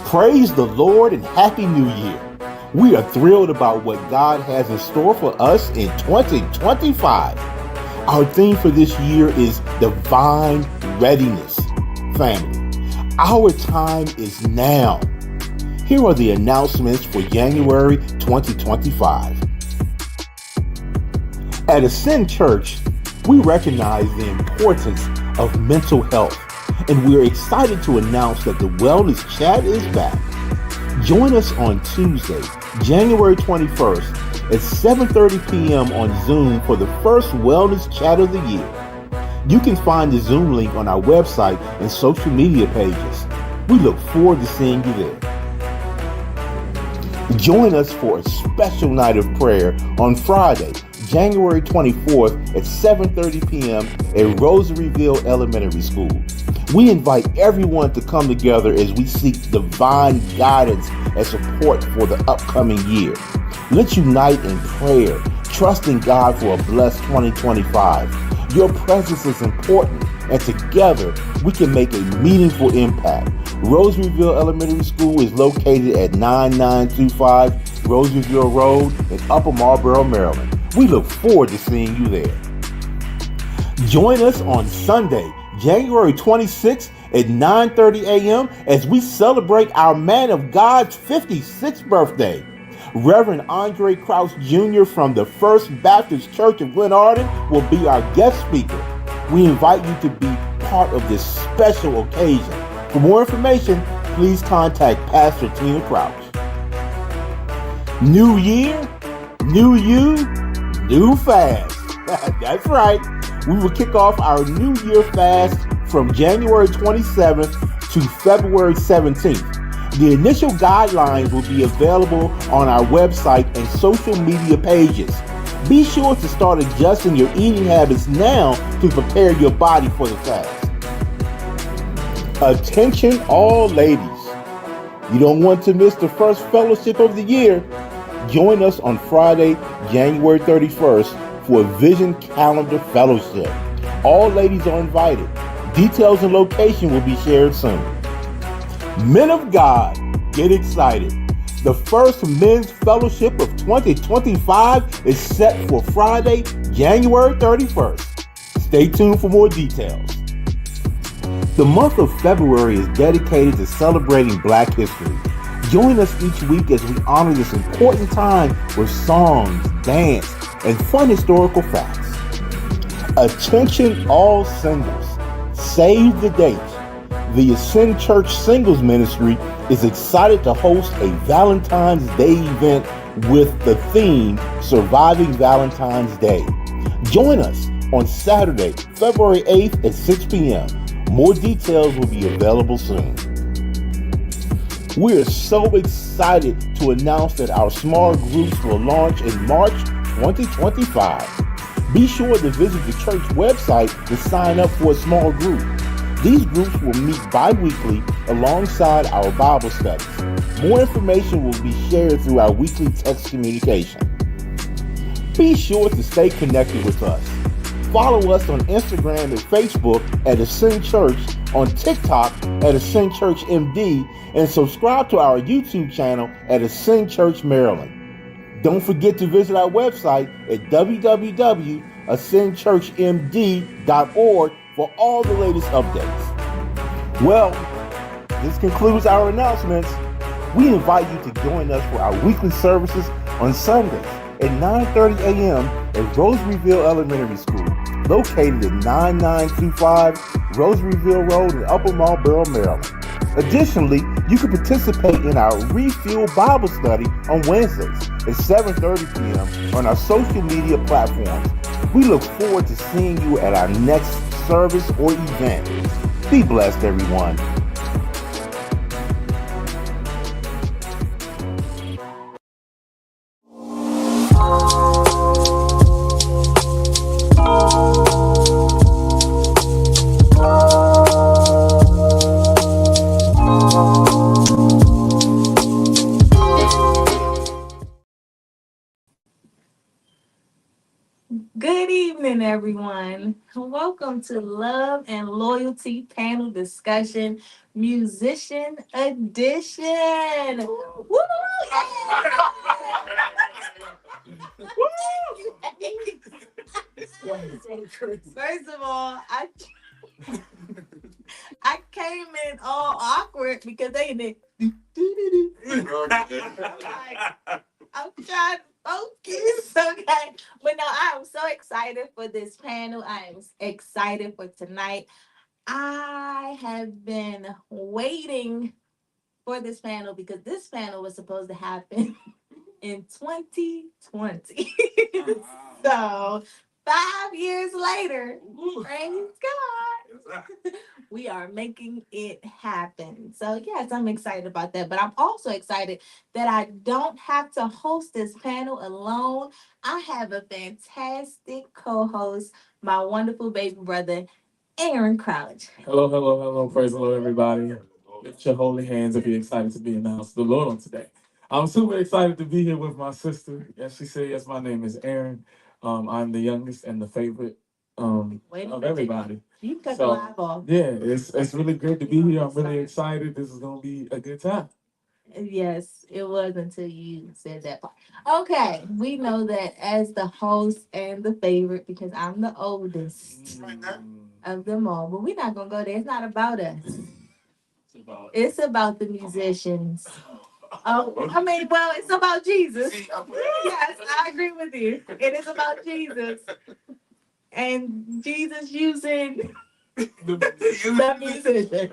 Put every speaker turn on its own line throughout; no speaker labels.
Praise the Lord and Happy New Year. We are thrilled about what God has in store for us in 2025. Our theme for this year is divine readiness. Family, our time is now. Here are the announcements for January 2025. At Ascend Church, we recognize the importance of mental health, and we're excited to announce that the Wellness Chat is back. Join us on Tuesday, January 21st at 7:30 p.m. on Zoom for the first Wellness Chat of the year. You can find the Zoom link on our website and social media pages. We look forward to seeing you there. Join us for a special night of prayer on Friday, January 24th at 7:30 p.m. at Rosaryville Elementary School. We invite everyone to come together as we seek divine guidance and support for the upcoming year. Let's unite in prayer, trusting God for a blessed 2025. Your presence is important, and together we can make a meaningful impact. Rosaryville Elementary School is located at 9925 Rosaryville Road in Upper Marlboro, Maryland. We look forward to seeing you there. Join us on Sunday, January 26th at 9:30 a.m. as we celebrate our man of God's 56th birthday. Reverend Andre Krause Jr. from the First Baptist Church of Glen Arden will be our guest speaker. We invite you to be part of this special occasion. For more information, please contact Pastor Tina Crouch. New year, new you, new fast. That's right. We will kick off our New Year fast from January 27th to February 17th. The initial guidelines will be available on our website and social media pages. Be sure to start adjusting your eating habits now to prepare your body for the fast. Attention all ladies. You don't want to miss the first fellowship of the year. Join us on Friday, January 31st for a Vision Calendar Fellowship. All ladies are invited. Details and location will be shared soon. Men of God, get excited. The first Men's Fellowship of 2025 is set for Friday, January 31st. Stay tuned for more details. The month of February is dedicated to celebrating Black history. Join us each week as we honor this important time with songs, dance, and fun historical facts. Attention all singles. Save the date. The Ascend Church Singles Ministry is excited to host a Valentine's Day event with the theme Surviving Valentine's Day. Join us on Saturday, February 8th at 6 p.m. More details will be available soon. We are so excited to announce that our small groups will launch in March 2025. Be sure to visit the church website to sign up for a small group. These groups will meet bi-weekly alongside our Bible studies. More information will be shared through our weekly text communication. Be sure to stay connected with us. Follow us on Instagram and Facebook at Ascend Church, on TikTok at Ascend Church MD, and subscribe to our YouTube channel at Ascend Church Maryland. Don't forget to visit our website at www.ascendchurchmd.org for all the latest updates. Well, this concludes our announcements. We invite you to join us for our weekly services on Sundays at 9:30 a.m. at Rosaryville Elementary School, located at 9925 Rosaryville Road in Upper Marlboro, Maryland. Additionally, you can participate in our Refuel Bible Study on Wednesdays at 7:30 p.m. on our social media platforms. We look forward to seeing you at our next service or event. Be blessed, everyone.
Good evening, everyone. Welcome to Love and Loyalty Panel Discussion Musician Edition. Woo! First of all, I came in all awkward because they in it. I'm trying to focus, okay? But no, I am so excited for this panel. I am excited for tonight. I have been waiting for this panel because this panel was supposed to happen in 2020. So 5 years later, praise God, we are making it happen. So yes, I'm excited about that. But I'm also excited that I don't have to host this panel alone. I have a fantastic co-host, my wonderful baby brother, Aaron Crouch.
Hello, hello, hello. Praise the Lord, everybody. Lift your holy hands if you're excited to be in the house of the Lord on today. I'm super excited to be here with my sister. As she said, yes, my name is Aaron. I'm the youngest and the favorite of everybody.
You cut the
So,
live off.
yeah, it's really great to be here. I'm really excited. This is going to be a good time.
Yes, it was until you said that part. Okay, we know that as the host and the favorite, because I'm the oldest of them all. But we're not gonna go there. It's not about us. It's about the musicians. Oh, I mean, well, it's about Jesus. Yes, I agree with you. It is about Jesus. And Jesus using the musician.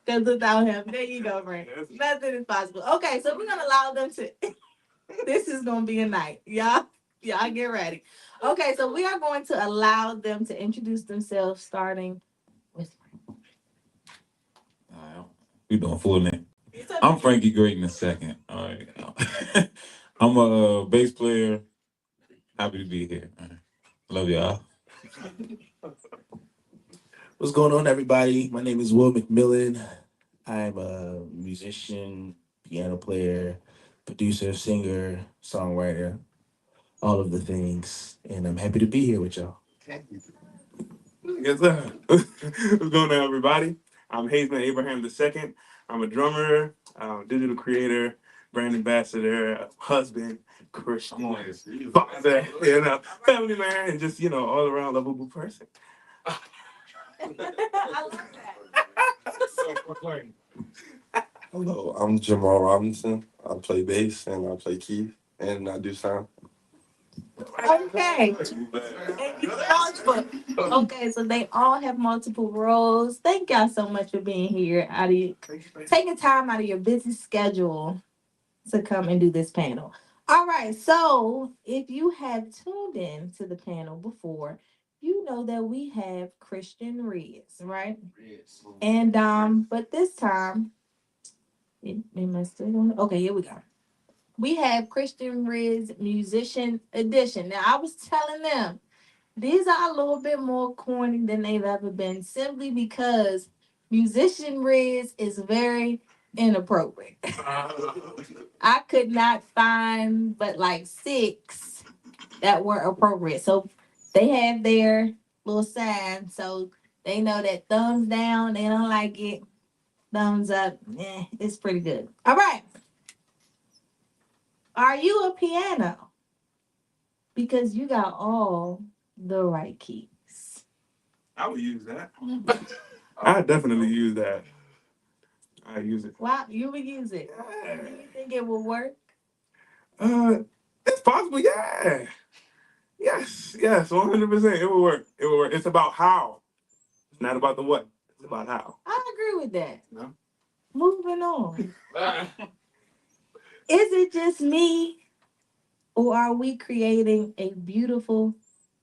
Because without him, there you go, Frank. Nothing is possible. Okay, so we're gonna allow them to. This is gonna be a night, y'all get ready. Okay, so we are going to allow them to introduce themselves, starting with.
We doing full name. I'm Frankie Grayton II. All right. I'm a bass player. Happy to be here. All right. Love y'all.
What's going on, everybody? My name is Will McMillan. I'm a musician, piano player, producer, singer, songwriter, all of the things. And I'm happy to be here with y'all.
Yes, sir. What's going on, everybody? I'm Hazeman Abraham II. I'm a drummer, digital creator, brand ambassador, husband, Christian, father, family man, and just, all around lovable person.
I love that.
Hello, I'm Jamal Robinson. I play bass and I play keys and I do sound.
Okay. And you multiple. Okay, so they all have multiple roles. Thank y'all so much for being here. Taking time out of your busy schedule to come and do this panel. All right, so if you have tuned in to the panel before, you know that we have Christian Riz, right? And but this time, it must have okay, here we go. We have Christian Riz Musician Edition. Now I was telling them these are a little bit more corny than they've ever been, simply because Musician Riz is very inappropriate. I could not find but like 6 that were appropriate. So they have their little sign, so they know that thumbs down, they don't like it. Thumbs up, it's pretty good. All right. Are you a piano? Because you got all the right keys.
I would use that. I definitely use that. I use it.
Wow, you would use it. Do you think it will work?
It's possible, yeah. Yes, 100%. It will work. It will work. It's about how. It's not about the what. It's about how.
I agree with that.
No?
Moving on. Is it just me, or are we creating a beautiful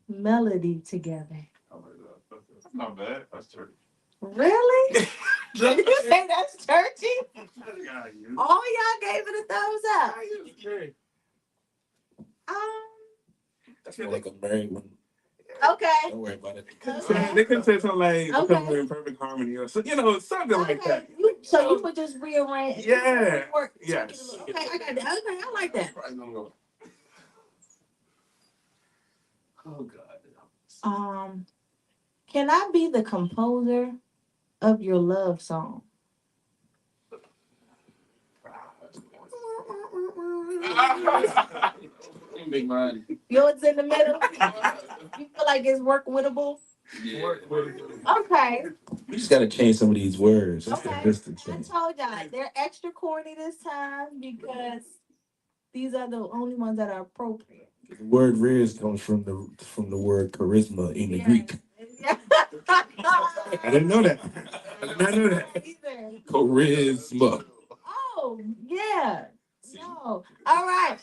melody together?
That's not bad. That's church.
Really? Did you say that's churchy?
Yeah,
All y'all gave it a thumbs up.
I feel like I'm married one.
Okay.
Don't worry about it.
Okay.
They could have said something like, because
Okay.
we're in perfect harmony, or something like
Okay.
that.
So you would just rearrange.
Yeah.
Work.
Yes.
Okay, I got that. Okay, I like that.
Oh, God.
Can I be the composer of your love song?
Big man.
Yours in the middle. You feel like it's work wittable?
Yeah.
Okay.
We just gotta change some of these words. That's
Okay.
the distance
I
thing.
told y'all they're extra corny this time because these are the only ones that are appropriate.
The word "riz" comes from the word charisma in the Greek.
Yeah.
I didn't know that. I did not know that.
Either.
Charisma.
Oh, yeah. No. All right.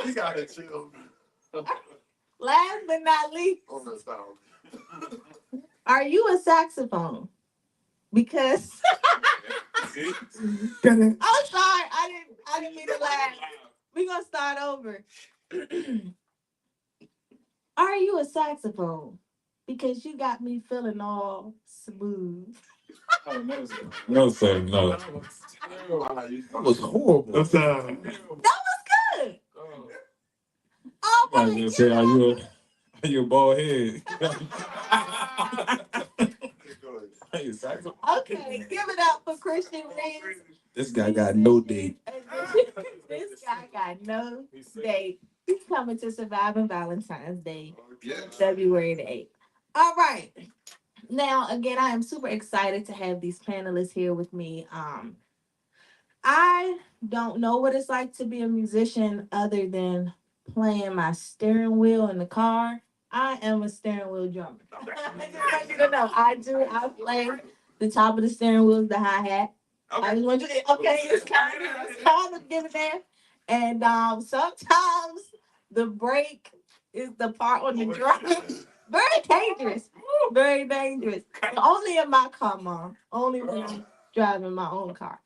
You gotta chill.
Last but not least,
On the sound.
are you a saxophone? Because
Got it.
I'm sorry, I didn't mean to laugh. We're gonna start over. Are you a saxophone? Because you got me feeling all smooth.
No, sir, no.
That was horrible.
What's
That was good. Oh
I
my
was gonna say, are you a bald head? Are you a saxophone?
Okay, give it up for Christian Reed.
This guy got no date.
This guy got no date. He's coming to Surviving Valentine's Day, February the 8th. All right. Now, again, I am super excited to have these panelists here with me. I don't know what it's like to be a musician other than playing my steering wheel in the car. I am a steering wheel drummer. I just want you to know, I do. I play the top of the steering wheel, the hi-hat. I just want you to, okay, it's kind of give it there. And sometimes the brake is the part on the drum. Very dangerous. Very dangerous. But only in my car, Mom. Only when I'm driving my own car.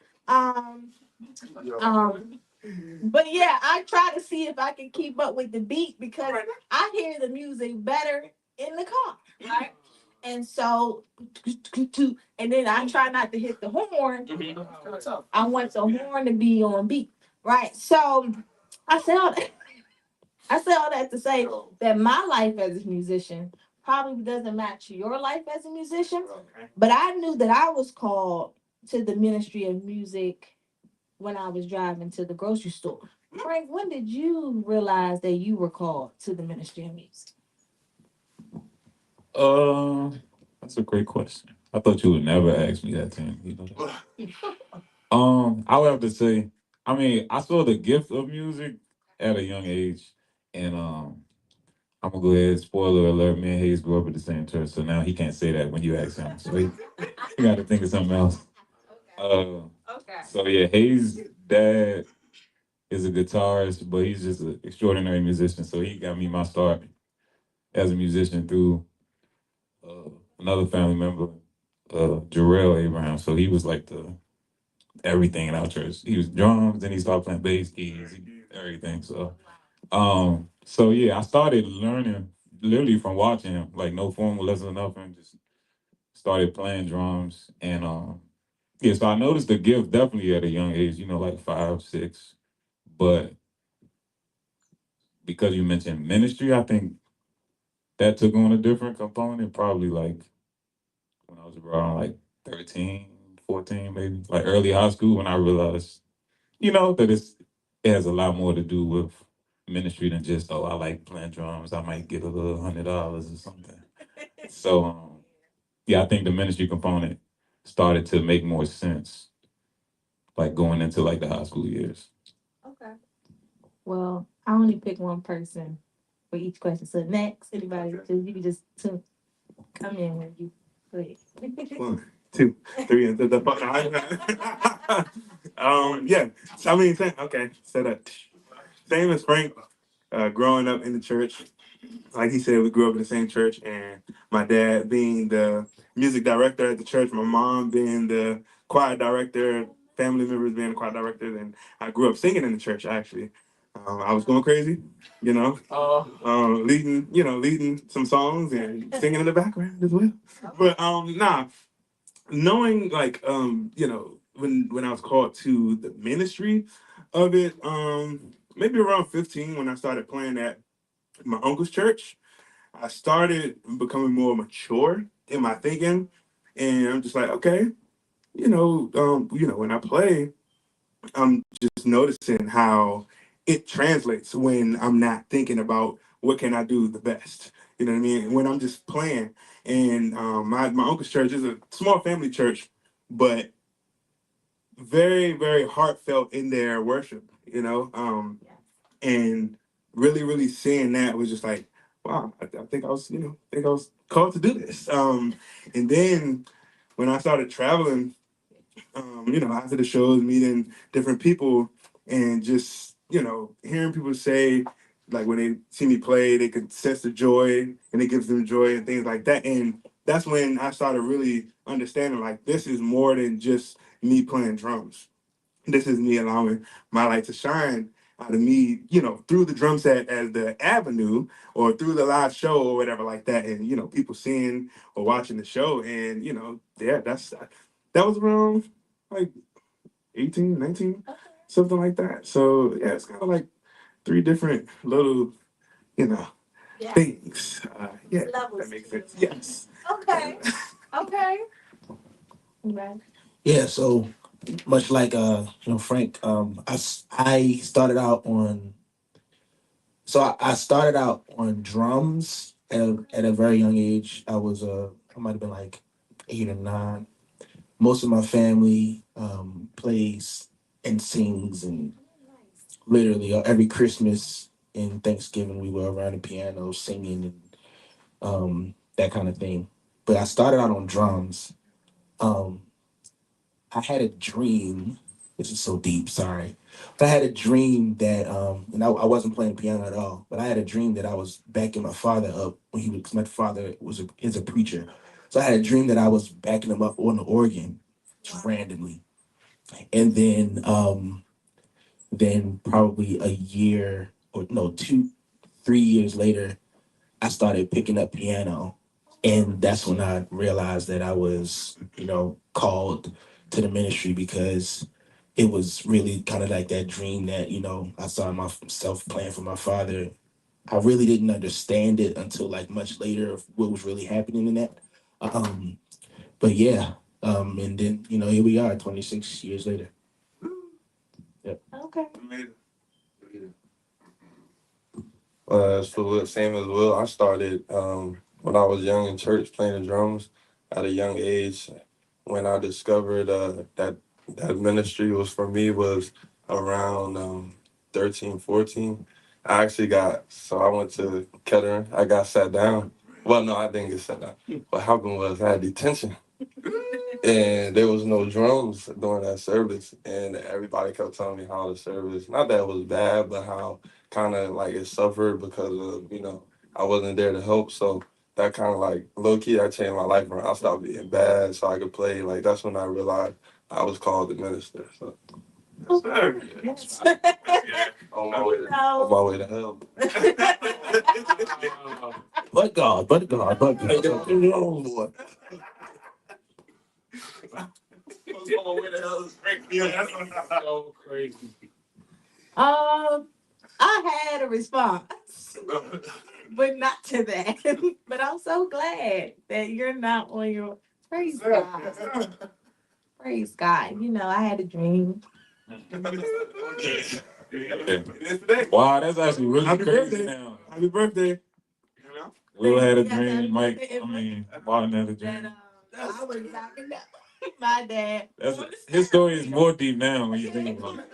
But yeah, I try to see if I can keep up with the beat because I hear the music better in the car, right? And so, and then I try not to hit the horn. I want the horn to be on beat, right? So I said all that. I said all that to say that my life as a musician probably doesn't match your life as a musician, but I knew that I was called to the ministry of music when I was driving to the grocery store. Frank, when did you realize that you were called to the ministry of music?
That's a great question. I thought you would never ask me that, Tim. You know that. I would have to say, I mean, I saw the gift of music at a young age, and I'm gonna go ahead. Spoiler alert: me and Hayes grew up at the same church, so now he can't say that when you ask him. So he got to think of something else.
Okay.
So yeah, Hayes' dad is a guitarist, but he's just an extraordinary musician. So he got me my start as a musician through another family member, Jarrell Abraham. So he was like the everything in our church. He was drums, then he started playing bass, keys, everything. So yeah, I started learning literally from watching him, like no formal lesson or nothing, just started playing drums. And yeah, so I noticed the gift definitely at a young age, you know, like 5, 6. But because you mentioned ministry, I think that took on a different component, probably like when I was around like 13, 14, maybe, like early high school when I realized, you know, that it has a lot more to do with ministry than just, oh, I like playing drums. I might get a little $100 or something. So yeah, I think the ministry component started to make more sense, like going into like the high school years.
Okay. Well, I only pick one person for each question. So next, anybody, you can just come in when you go ahead.
1, 2, 3, and yeah. So I mean, okay. So that same as Frank, growing up in the church. Like he said, we grew up in the same church, and my dad being the music director at the church, my mom being the choir director, family members being the choir directors, and I grew up singing in the church. Actually, I was going crazy, you know, leading some songs and singing in the background as well. But nah, knowing like when I was called to the ministry of it, maybe around 15 when I started playing at my uncle's church. I started becoming more mature in my thinking, and I'm just like, okay, when I play, I'm just noticing how it translates when I'm not thinking about what can I do the best. You know what I mean? When I'm just playing, and my uncle's church is a small family church, but very very heartfelt in their worship. And really really seeing that was just like, wow, I think I was called to do this. And then when I started traveling, after the shows, meeting different people, and just hearing people say, like, when they see me play, they can sense the joy, and it gives them joy and things like that. And that's when I started really understanding, like, this is more than just me playing drums. This is me allowing my light to shine out of me, through the drum set as the avenue, or through the live show or whatever like that. And, people seeing or watching the show. And, yeah, that was around like 18, 19, something like that. So yeah, it's kind of like three different little,
Yeah.
things. Yeah,
Levels
that makes
to it.
sense. Yes.
Okay. Okay. Right.
Yeah, so much like Frank, I started out on I started out on drums at a very young age. I might have been like 8 or 9. Most of my family plays and sings, and literally every Christmas and Thanksgiving we were around the piano singing and that kind of thing. But I started out on drums. Um, I had a dream. This is so deep. Sorry, but I had a dream that, and I wasn't playing piano at all. But I had a dream that I was backing my father up when he was. 'Cause my father is a preacher, so I had a dream that I was backing him up on the organ, just randomly. And then probably a year or no 2, 3 years later, I started picking up piano, and that's when I realized that I was, called to the ministry, because it was really kind of like that dream that, I saw myself playing for my father. I really didn't understand it until like much later of what was really happening in that. Um, but yeah, and then here we are, 26 years later.
Okay.
Amazing.
So same as Will, I started when I was young in church playing the drums at a young age. When I discovered that ministry was for me was around 13, 14. I went to Kettering. I got sat down. Well, no, I didn't get sat down. What happened was I had detention, and there was no drums during that service, and everybody kept telling me how the service, not that it was bad, but how kind of like it suffered because of I wasn't there to help. So that kind of like low key, that changed my life around. I stopped being bad so I could play. Like that's when I realized I was called to minister. So
Yes, sir.
Yes.
on my way to hell.
But God, but God, but God.
Oh, boy.
So crazy.
I had a response, but not to that. But I'm so glad that you're not on your praise God. Praise God. I had a dream.
Wow, that's actually really
Happy
crazy
birthday.
now.
Happy birthday.
Will had a
Yes, happy
dream, Mike.
birthday,
I mean, Martin had a
That
dream.
I was knocking down my dad.
His story is more deep now when you think about it.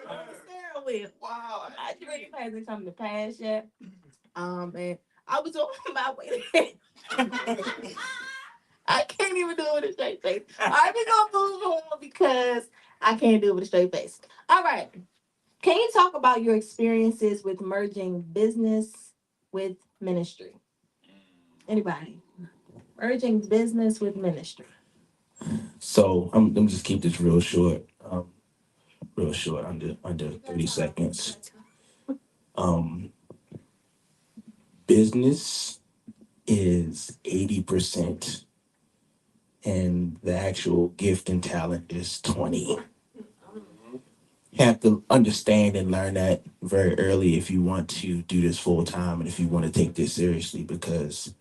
With. Wow, my dream hasn't come to pass yet. And I was on my way there. I can't even do it with a straight face. I'm just gonna move on because I can't do it with a straight face. All right. Can you talk about your experiences with merging business with ministry? Anybody? Merging business with ministry.
So I'm just keep this real short. Real short, under 30 seconds. Um, Business is 80%, and the actual gift and talent is 20. You have to understand and learn that very early if you want to do this full time and if you want to take this seriously, because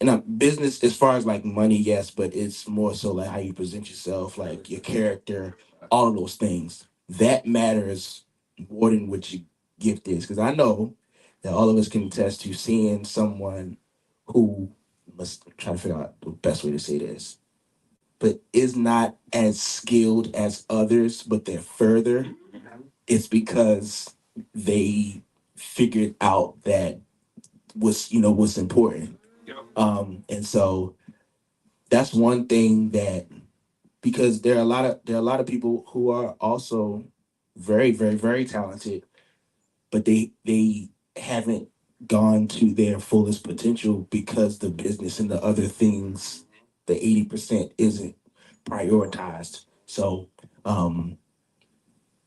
and business as far as like money, yes, but it's more so like how you present yourself, like your character, all of those things. That matters more than what your gift is. Because I know that all of us can attest to seeing someone who must try to figure out the best way to say this, but is not as skilled as others, but they're further. It's because they figured out that what's important. And so that's one thing that, because there are a lot of people who are also very, very, very talented, but they haven't gone to their fullest potential because the business and the other things, the 80% isn't prioritized. So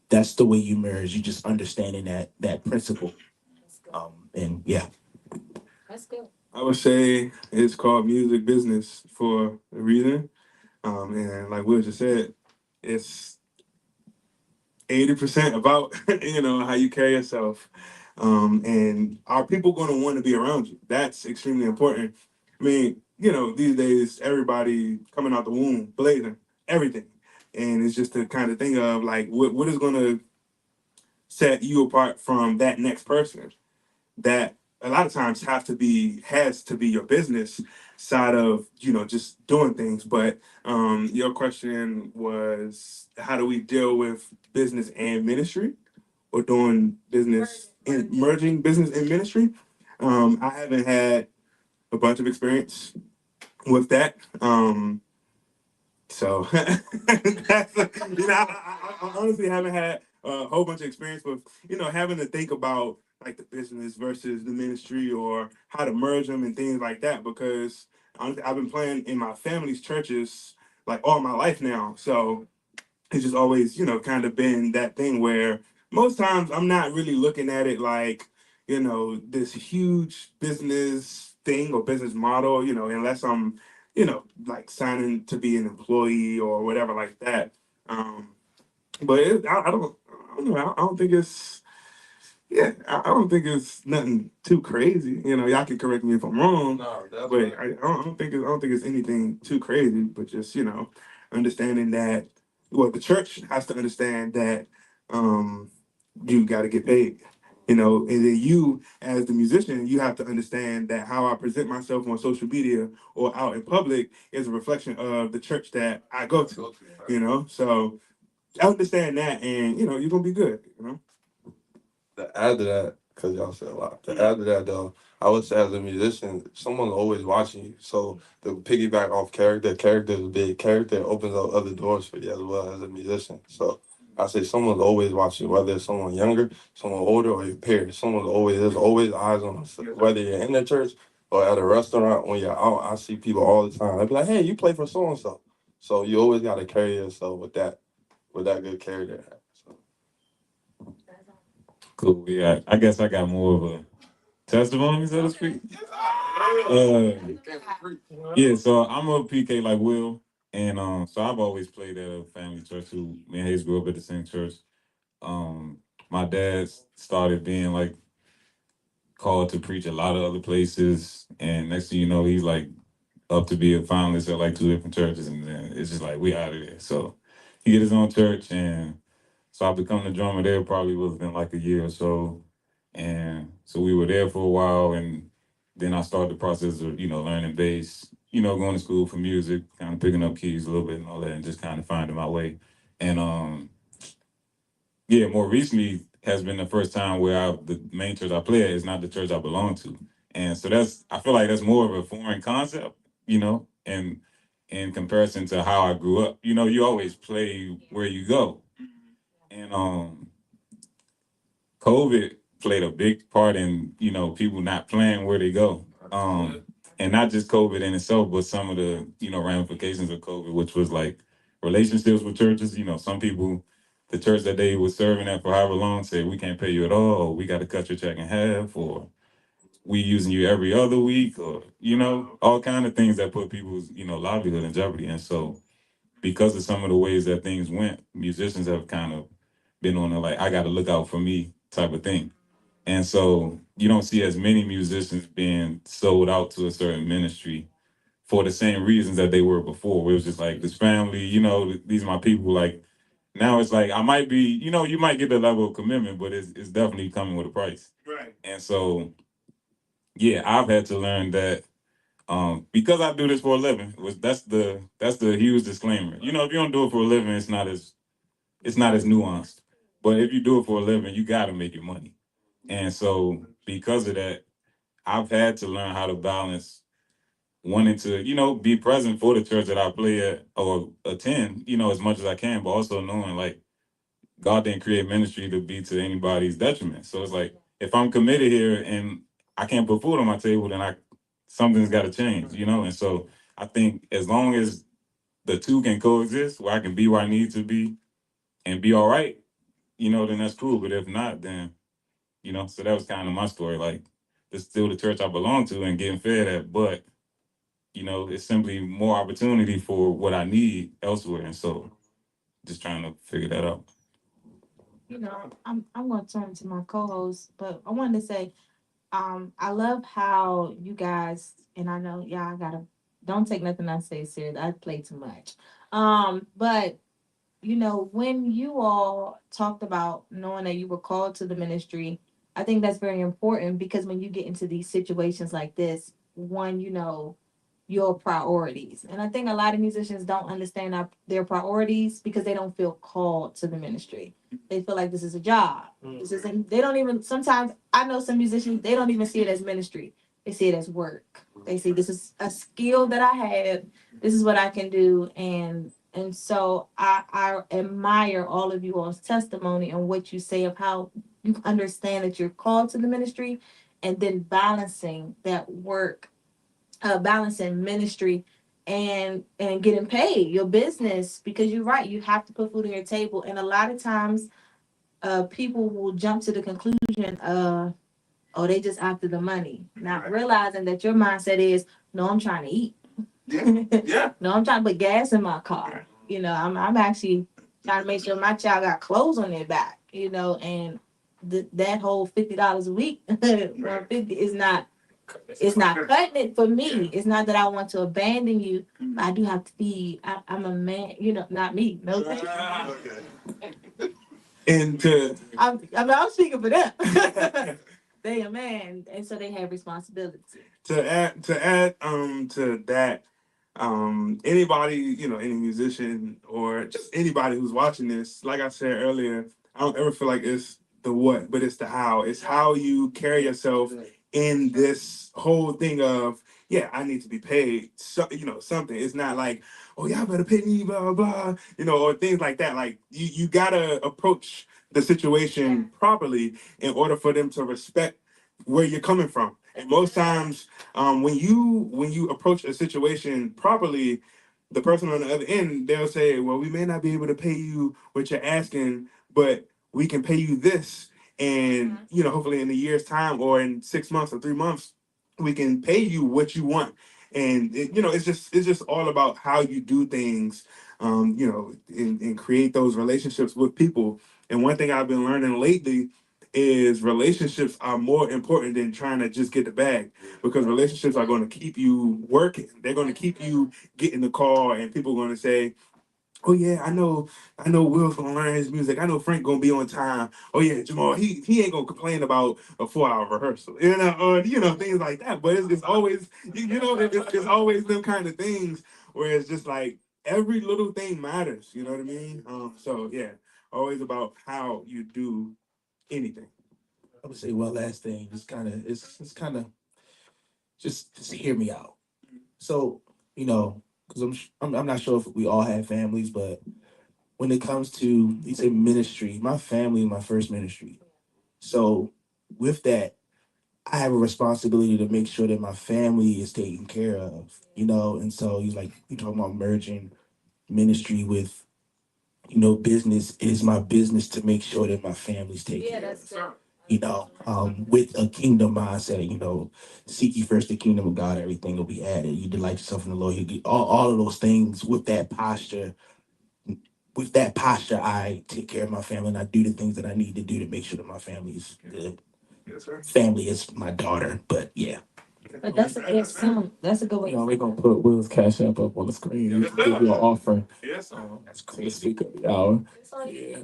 that's the way you merge. You just understanding that principle. And yeah.
That's good.
I would say it's called music business for a reason. And like Will just said, it's 80% about how you carry yourself. And are people going to want to be around you? That's extremely important. I mean, these days everybody coming out the womb blazing everything, and it's just the kind of thing of like what is going to set you apart from that next person. That a lot of times has to be your business side of just doing things. But your question was, how do we deal with business and ministry, or doing business and merging business and ministry? I haven't had a bunch of experience with that. So that's, I honestly haven't had a whole bunch of experience with having to think about like the business versus the ministry, or how to merge them and things like that, because honestly, I've been playing in my family's churches like all my life now. So it's just always kind of been that thing where most times I'm not really looking at it like this huge business thing or business model, unless I'm like signing to be an employee or whatever like that. But I don't know. I don't think it's yeah. I don't think it's nothing too crazy. Y'all can correct me if I'm wrong.
No,
But
definitely.
I don't think it's anything too crazy. But just understanding that, well, the church has to understand that um, you got to get paid. And then you, as the musician, you have to understand that how I present myself on social media or out in public is a reflection of the church that I go to. So understand that, and you're gonna be good.
To add to that, because y'all said a lot. To add to that, though, I would say as a musician, someone's always watching you. So to piggyback off character is big. Character opens up other doors for you as well as a musician. So I say someone's always watching, whether it's someone younger, someone older, or your peers. There's always eyes on us. Whether you're in the church or at a restaurant, when you're out, I see people all the time. They be like, "Hey, you play for so and so." So you always got to carry yourself with that good character. So.
Cool. Yeah, I guess I got more of a testimony, so to speak. Uh, yeah, so I'm a PK like Will, and so I've always played at a family church. Who me and Hayes grew up at the same church. Um, my dad started being like called to preach a lot of other places, and next thing you know, he's like up to be a finalist at like two different churches, and then it's just like we out of there. So he get his own church, and so I become the drummer there probably within like a year or so, and so we were there for a while, and then I started the process of learning bass, going to school for music, kind of picking up keys a little bit and all that, and just kind of finding my way, and yeah, more recently has been the first time where the main church I play at is not the church I belong to. And so I feel like that's more of a foreign concept, and in comparison to how I grew up. You always play where you go. And COVID played a big part in, people not playing where they go. And not just COVID in itself, but some of the, ramifications of COVID, which was like relationships with churches. Some people, the church that they were serving at for however long said, we can't pay you at all, or we got to cut your check in half, or we using you every other week, or, all kind of things that put people's, livelihood in jeopardy. And so because of some of the ways that things went, musicians have kind of been on the like, I got to look out for me type of thing. And so you don't see as many musicians being sold out to a certain ministry for the same reasons that they were before. Where it was just like this family, these are my people. Like now it's like I might be, you might get the level of commitment, but it's definitely coming with a price.
Right.
And so yeah, I've had to learn that because I do this for a living. That's the huge disclaimer. If you don't do it for a living, it's not as nuanced. But if you do it for a living, you got to make your money. And so because of that, I've had to learn how to balance wanting to, be present for the church that I play at or attend, as much as I can, but also knowing like God didn't create ministry to be to anybody's detriment. So it's like if I'm committed here and I can't put food on my table, then something's got to change, And so I think as long as the two can coexist, where I can be where I need to be and be all right, then that's cool. But if not, then so that was kind of my story. Like, it's still the church I belong to and getting fed at, but it's simply more opportunity for what I need elsewhere. And so just trying to figure that out.
I'm gonna turn to my co-host, but I wanted to say, I love how you guys, and I know y'all gotta don't take nothing I say serious. I play too much. But when you all talked about knowing that you were called to the ministry, I think that's very important because when you get into these situations like this, one, your priorities. And I think a lot of musicians don't understand their priorities because they don't feel called to the ministry. They feel like this is a job. This isn't, they don't even, sometimes I know some musicians, they don't even see it as ministry. They see it as work. They see this is a skill that I have. This is what I can do. And so I admire all of you all's testimony and what you say of how you understand that you're called to the ministry and then balancing that work, balancing ministry and getting paid, your business, because you're right, you have to put food on your table. And a lot of times people will jump to the conclusion oh, they just after the money, not realizing that your mindset is, no, I'm trying to eat.
Yeah.
No, I'm trying to put gas in my car. I'm actually trying to make sure my child got clothes on their back, and that whole $50 a week, 150 is not, it's not cutting it for me. It's not that I want to abandon you. But I do have to feed. I'm a man, not me. No,
Okay. And
I'm speaking for them. They a man, and so they have responsibility.
to add to that, anybody, any musician or just anybody who's watching this, like I said earlier, I don't ever feel like it's the what, but it's the how. It's how you carry yourself in this whole thing of, yeah, I need to be paid. So, something. It's not like, oh, y'all better pay me, blah, blah, or things like that. Like you gotta approach the situation properly in order for them to respect where you're coming from. And most times, when you approach a situation properly, the person on the other end, they'll say, well, we may not be able to pay you what you're asking, but we can pay you this. And, hopefully in a year's time or in 6 months or 3 months, we can pay you what you want. And, it's just all about how you do things, and create those relationships with people. And one thing I've been learning lately is relationships are more important than trying to just get the bag, because relationships are going to keep you working. They're going to keep you getting the call, and people are going to say, oh yeah, I know Will's gonna learn his music. I know Frank gonna be on time. Oh yeah, Jamal, he ain't gonna complain about a 4-hour rehearsal, or things like that. But it's always it's always them kind of things where it's just like every little thing matters. You know what I mean? So yeah, always about how you do anything.
I would say one last thing, just kind of, it's kind of just hear me out. So, because I'm not sure if we all have families, but when it comes to, you say ministry, my family is my first ministry. So with that, I have a responsibility to make sure that my family is taken care of, and so he's like, you talking about merging ministry with, business. It is my business to make sure that my family's taken care of.
That's good.
With a kingdom mindset, seek ye first the kingdom of God, everything will be added. You delight yourself in the Lord, you get all of those things with that posture. With that posture, I take care of my family and I do the things that I need to do to make sure that my family is good.
Yes, sir.
Family is my daughter, but yeah.
But that's a good song. That's a good
You know,
one.
we're gonna put Will's Cash App up on the screen. You can give you an offering.
Yes, sir.
That's cool. To speak of the hour. Yeah,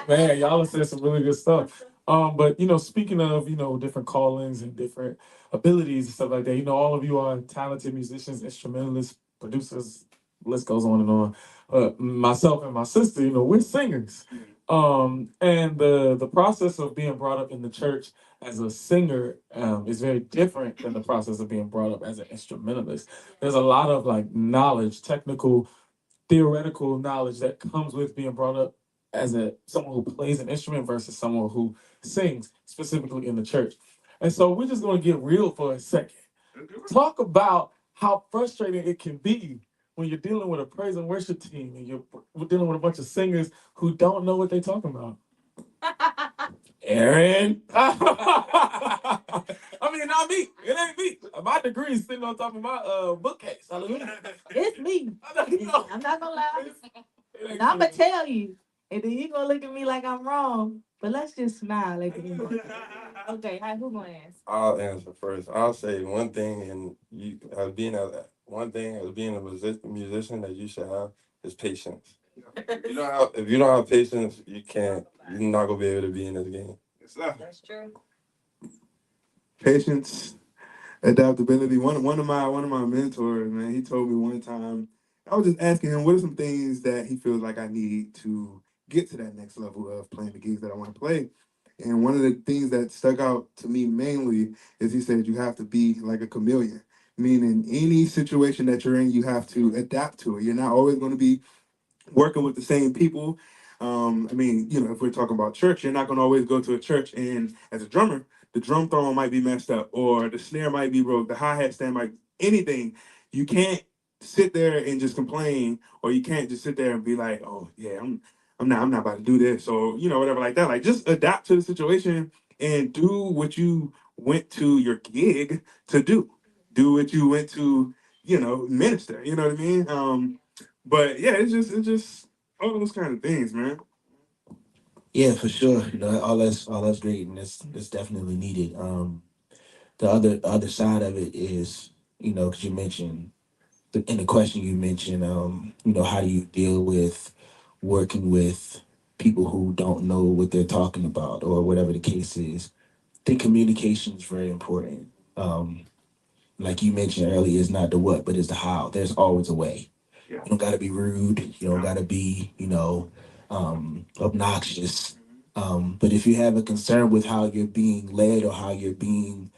man, y'all have said some really good stuff. But you know, speaking of different callings and different abilities and stuff like that, all of you are talented musicians, instrumentalists, producers. List goes on and on. Myself and my sister, we're singers. And the process of being brought up in the church as a singer is very different than the process of being brought up as an instrumentalist. There's a lot of like knowledge, technical, theoretical knowledge that comes with being brought up as someone who plays an instrument versus someone who sings, specifically in the church. And so we're just going to get real for a second. Talk about how frustrating it can be when you're dealing with a praise and worship team and we're dealing with a bunch of singers who don't know what they're talking about. Aaron. I mean, not me. It ain't me. My degree is sitting on top of my bookcase. Hallelujah.
It's me.
No.
I'm not gonna lie.
It ain't
And I'm
me.
gonna tell you. And then you gonna look at me like I'm wrong. But let's just smile at the end. Okay, who gonna ask?
I'll answer first. I'll say one thing, and you as being a musician that you should have is patience. If you don't have patience, you're not gonna be able to be in this game.
Yes, sir.
That's true.
Patience, adaptability. One of my mentors, man, he told me one time. I was just asking him what are some things that he feels like I need to get to that next level of playing the gigs that I want to play. And one of the things that stuck out to me mainly is he said you have to be like a chameleon, meaning any situation that you're in, you have to adapt to it. You're not always going to be working with the same people. I mean, if we're talking about church, you're not going to always go to a church and as a drummer, the drum throne might be messed up or the snare might be broke, the hi-hat stand might, anything. You can't sit there and just complain, or you can't just sit there and be like, oh yeah, I'm not about to do this, or whatever like that. Like just adapt to the situation and do what you went to your gig to do. Do what you went to, minister. You know what I mean? But yeah, it's just all those kind of things, man.
Yeah, for sure. All that's great, and that's definitely needed. The other side of it is, because you mentioned in the question you mentioned, how do you deal with working with people who don't know what they're talking about or whatever the case is. I think communication is very important. Like you mentioned earlier, it's not the what, but it's the how. There's always a way.
Yeah.
You don't got to be rude. You don't got to be, obnoxious. But if you have a concern with how you're being led or how you're being,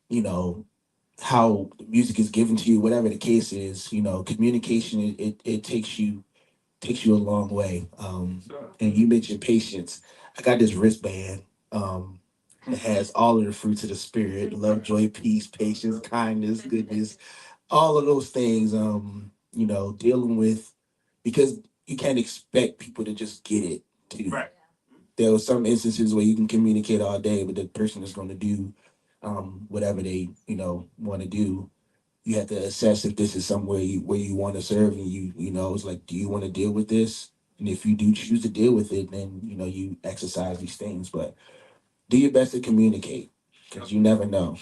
you know, how the music is given to you, whatever the case is, communication it takes you a long way. And you mentioned patience. I got this wristband that has all of the fruits of the spirit: love, joy, peace, patience, kindness, goodness, all of those things. Dealing with, because you can't expect people to just get it too.
Right.
There are some instances where you can communicate all day, but the person is going to do whatever they want to do. You have to assess if this is somewhere where you want to serve, and it's like, do you want to deal with this? And if you do choose to deal with it, then you exercise these things. But do your best to communicate, because you never know,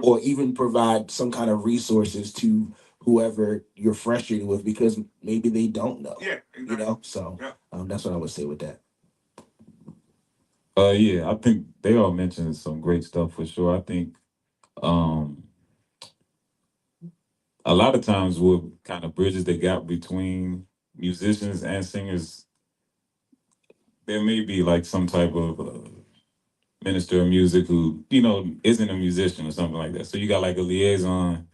or even provide some kind of resources to whoever you're frustrated with, because maybe they don't know.
Yeah, exactly.
So
Yeah.
that's what I would say with that.
Yeah, I think they all mentioned some great stuff for sure. I think um a lot of times what kind of bridges the gap between musicians and singers, there may be like some type of minister of music who, isn't a musician or something like that. So you got like a liaison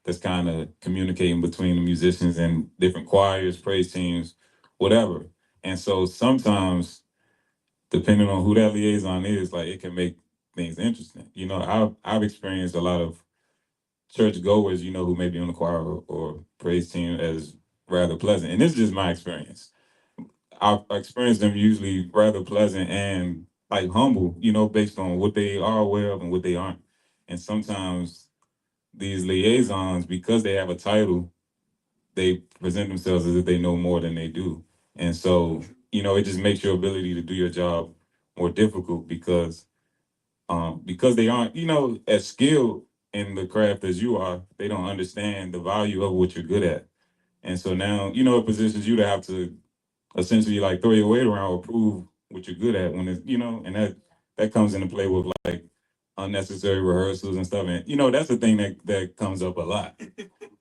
that's kind of communicating between the musicians and different choirs, praise teams, whatever. And so sometimes, depending on who that liaison is, like it can make things interesting. I've experienced a lot of church goers, who may be on the choir or praise team as rather pleasant. And this is just my experience. I've experienced them usually rather pleasant and like humble, based on what they are aware of and what they aren't. And sometimes these liaisons, because they have a title, they present themselves as if they know more than they do. And so, it just makes your ability to do your job more difficult because because they aren't, as skilled in the craft as you are, they don't understand the value of what you're good at. And so now, it positions you to have to essentially like throw your weight around or prove what you're good at when it's, and that comes into play with like unnecessary rehearsals and stuff. And that's the thing that comes up a lot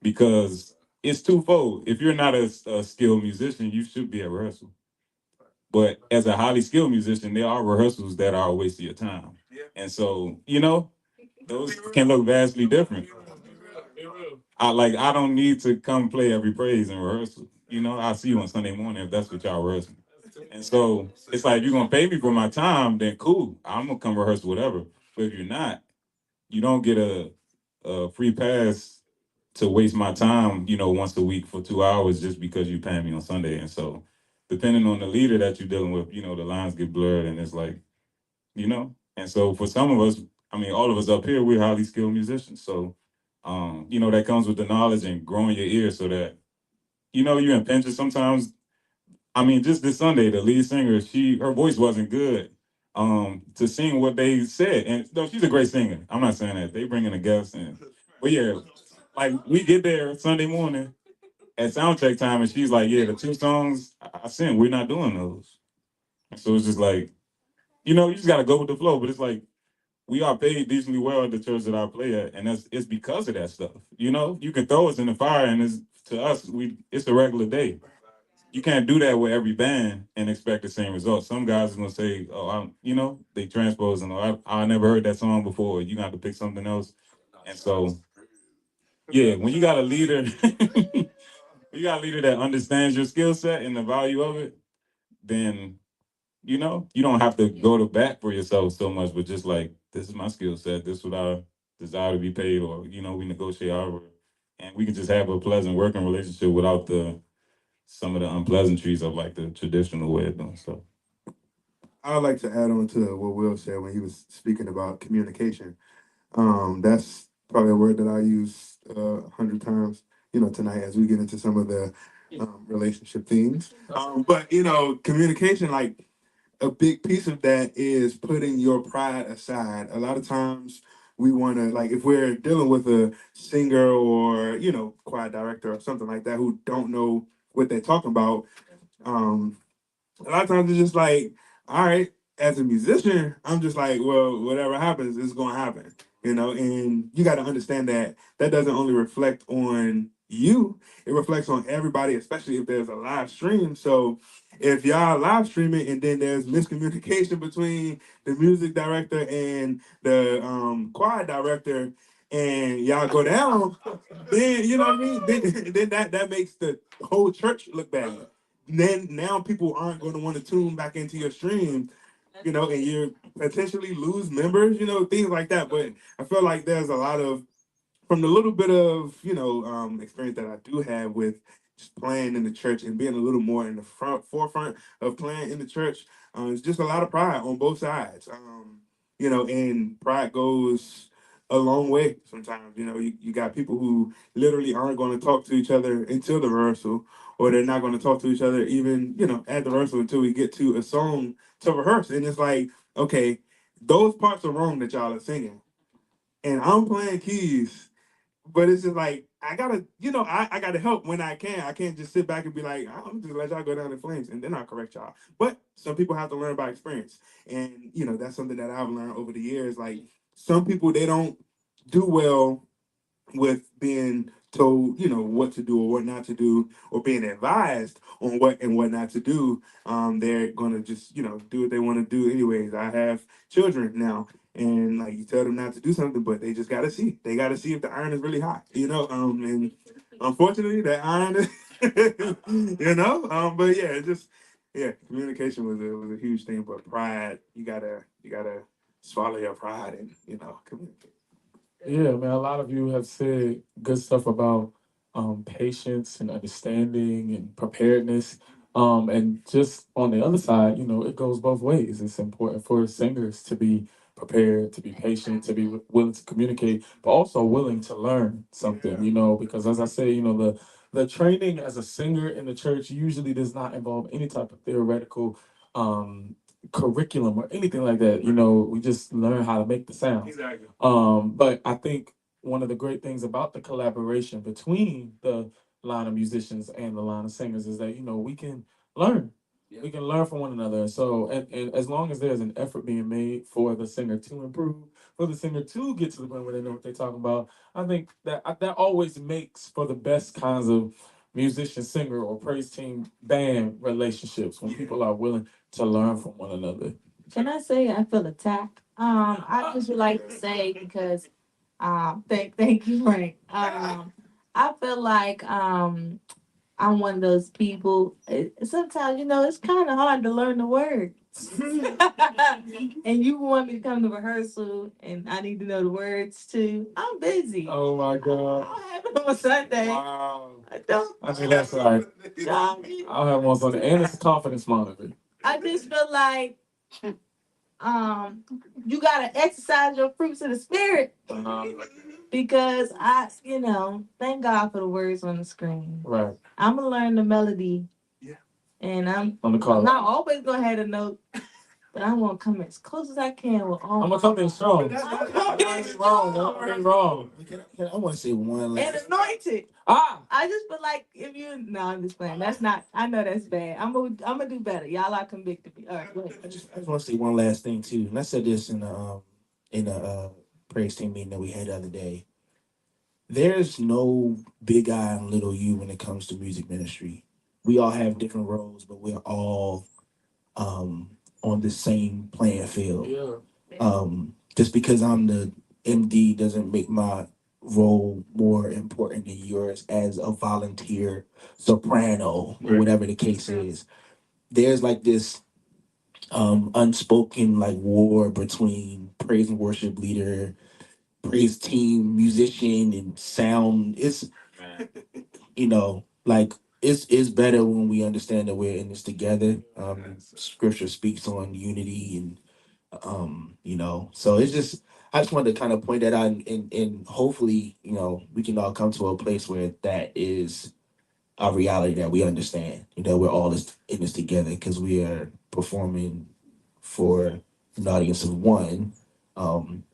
because it's twofold. If you're not a skilled musician, you should be at rehearsal. But as a highly skilled musician, there are rehearsals that are a waste of your time. And so, those can look vastly different. I don't need to come play every praise in rehearsal. I'll see you on Sunday morning if that's what y'all rehearsing. And so it's like, if you're gonna pay me for my time, then cool. I'm gonna come rehearse whatever. But if you're not, you don't get a free pass to waste my time, once a week for 2 hours just because you paying me on Sunday. And so depending on the leader that you're dealing with, the lines get blurred and it's like, and so for some of us, I mean, all of us up here, we're highly skilled musicians. So, that comes with the knowledge and growing your ear so that, you're in pinches sometimes. I mean, just this Sunday, the lead singer, her voice wasn't good to sing what they said. And no, she's a great singer. I'm not saying that. They bring in a guest. But yeah, like we get there Sunday morning at soundcheck time and she's like, yeah, the two songs I sent, we're not doing those. So it's just like, you just got to go with the flow. But it's like, we are paid decently well at the church that I play at, and it's because of that stuff. You can throw us in the fire, and to us, it's a regular day. You can't do that with every band and expect the same results. Some guys are gonna say, "Oh, they transpose and I never heard that song before." You got to pick something else, and so yeah, when you got a leader, you got a leader that understands your skill set and the value of it, then you don't have to go to bat for yourself so much, but just like, this is my skill set, this is what I desire to be paid, or, we negotiate however, and we can just have a pleasant working relationship without some of the unpleasantries of like the traditional way of doing stuff.
I'd like to add on to what Will said when he was speaking about communication. That's probably a word that I use 100 times, tonight as we get into some of the relationship themes. But communication, like a big piece of that is putting your pride aside. A lot of times we want to, like, if we're dealing with a singer or choir director or something like that who don't know what they're talking about, a lot of times it's just like, all right, as a musician, I'm just like, well, whatever happens, it's gonna happen, and you got to understand that that doesn't only reflect on you, it reflects on everybody, especially if there's a live stream. So if y'all live streaming and then there's miscommunication between the music director and the choir director, and y'all go down, then you know what I mean. Then that makes the whole church look bad. Then now people aren't going to want to tune back into your stream, and you potentially lose members, things like that. But I feel like there's a lot of, from the little bit of experience that I do have with just playing in the church and being a little more in the forefront of playing in the church, it's just a lot of pride on both sides. And pride goes a long way sometimes. You got people who literally aren't going to talk to each other until the rehearsal, or they're not going to talk to each other even, at the rehearsal until we get to a song to rehearse. And it's like, okay, those parts are wrong that y'all are singing. And I'm playing keys, but it's just like, I gotta, I gotta help when I can. I can't just sit back and be like, I'm just let y'all go down in flames and then I'll correct y'all. But some people have to learn by experience. And, that's something that I've learned over the years. Like, some people, they don't do well with being told, what to do or what not to do, or being advised on what and what not to do. They're gonna just, do what they want to do anyways. I have children now, and like, you tell them not to do something, but they just gotta see. They gotta see if the iron is really hot, and unfortunately that iron is, but yeah, communication was a huge thing. But pride, you gotta swallow your pride and communicate.
Yeah, man, a lot of you have said good stuff about patience and understanding and preparedness. And just on the other side, it goes both ways. It's important for singers to be prepared, to be patient, to be willing to communicate, but also willing to learn something, because as I say, the training as a singer in the church usually does not involve any type of theoretical curriculum or anything like that. You know, we just learn how to make the sound.
Exactly.
But I think one of the great things about the collaboration between the line of musicians and the line of singers is that, you know, we can learn.
Yeah.
We can learn from one another. So, and as long as there's an effort being made for the singer to improve, for the singer to get to the point where they know what they're talking about, I think that always makes for the best kinds of musician, singer, or praise team band relationships when people are willing to learn from one another.
Can I say I feel attacked? I just would like to say because thank you, Frank. I feel like I'm one of those people. Sometimes you know it's kind of hard to learn the words. And you want me to come to rehearsal and I need to know the words too. I'm busy.
Oh my God.
I'll have it on Sunday.
Wow.
I don't.
I mean, that's right.
I
I'll have one Sunday. And it's a confidence monitor.
just feel like you gotta exercise your fruits of the spirit because thank God for the words on the screen.
Right.
I'm gonna learn the melody.
Yeah.
And I'm
On the call.
not always gonna have a note, but I want to come as close as I can with all.
I'm gonna come in strong.
I'm
That
coming
ain't wrong. That ain't wrong.
I want to say one
and
last.
anointed.
Ah.
I just feel like if you I'm just playing. That's not. I know that's bad. I'm gonna do better. Y'all are convicted me. All right, go ahead.
I just want to say one last thing too, and I said this in the praise team meeting that we had the other day. There's no big I and little you when it comes to music ministry. We all have different roles, but we're all on the same playing field.
Yeah.
Just because I'm the MD doesn't make my role more important than yours as a volunteer soprano or whatever the case is. There's like this unspoken like war between praise and worship leader, praise team, musician, and sound. It's like it's better when we understand that we're in this together. Scripture speaks on unity and so it's just I just wanted to kind of point that out and hopefully, we can all come to a place where that is our reality that we understand. We're all in this together because we are performing for an audience of one.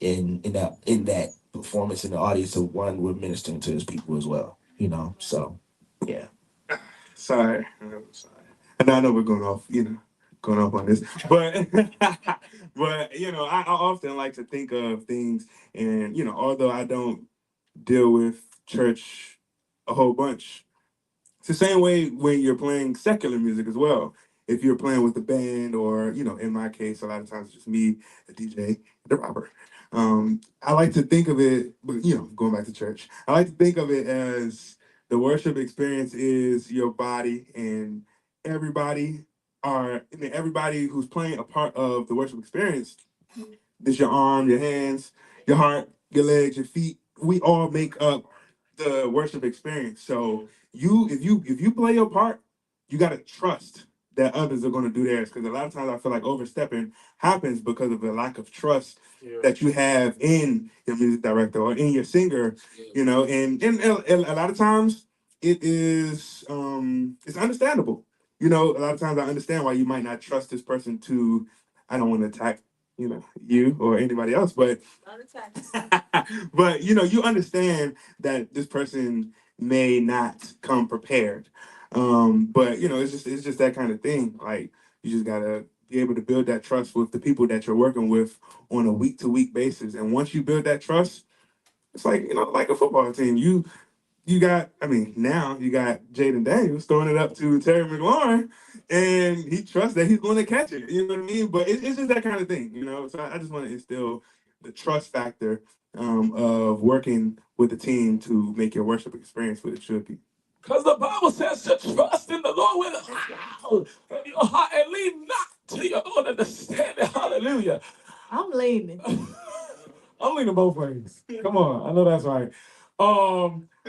In that performance in the audience of one, we're ministering to his people as well. So yeah.
Sorry. I'm sorry. And I know we're going off on this, but I often like to think of things, and although I don't deal with church a whole bunch, it's the same way when you're playing secular music as well. If you're playing with the band, or in my case, a lot of times it's just me, the DJ, the rapper. I like to think of it, but going back to church, I like to think of it as the worship experience is your body, and everybody everybody who's playing a part of the worship experience. It's your arm, your hands, your heart, your legs, your feet. We all make up the worship experience. So if you play your part, you gotta trust that others are gonna do theirs. Because a lot of times I feel like overstepping happens because of the lack of trust that you have in your music director or in your singer. And a lot of times it is it's understandable. A lot of times I understand why you might not trust this person to. I don't want to attack you or anybody else, but but you understand that this person may not come prepared. But it's just that kind of thing. Like, you just gotta be able to build that trust with the people that you're working with on a week to week basis. And once you build that trust, it's like like a football team. Now you got Jaden Daniels throwing it up to Terry McLaurin, and he trusts that he's going to catch it. You know what I mean? But it's just that kind of thing. So I just want to instill the trust factor of working with the team to make your worship experience what it should be.
Because the Bible says to trust in the Lord with all your heart and lean not to your own understanding. Hallelujah.
I'm leaning.
I'm leaning both ways. Come on, I know that's right.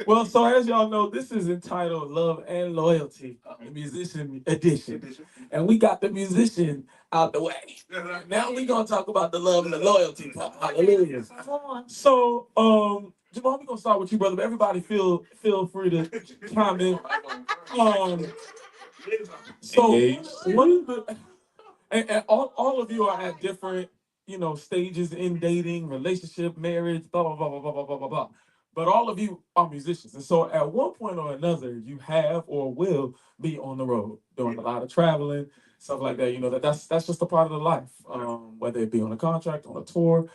Well, so as y'all know, this is entitled Love and Loyalty, the musician edition. And we got the musician out the way. Now we're going to talk about the love and the loyalty part. Hallelujah. So, Jamal, we're going to start with you, brother. But everybody feel free to comment. So, one of the... And all of you are at different, stages in dating, relationship, marriage, blah, blah, blah, blah, blah, blah, blah, blah, blah. But all of you are musicians. And so at one point or another, you have or will be on the road doing a lot of traveling, stuff like that. That's just a part of the life. Whether it be on a contract, on a tour,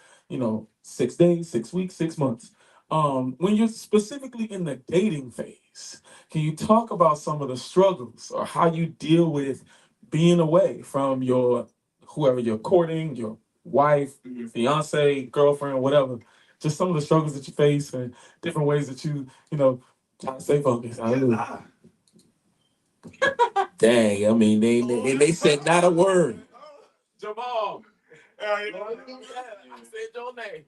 6 days, 6 weeks, 6 months. When you're specifically in the dating phase, can you talk about some of the struggles or how you deal with being away from your whoever you're courting, your wife, fiance, girlfriend, whatever? Just some of the struggles that you face and different ways that try to stay focused. Hallelujah.
Dang, I mean, they said not a word.
Jamal. I said your name.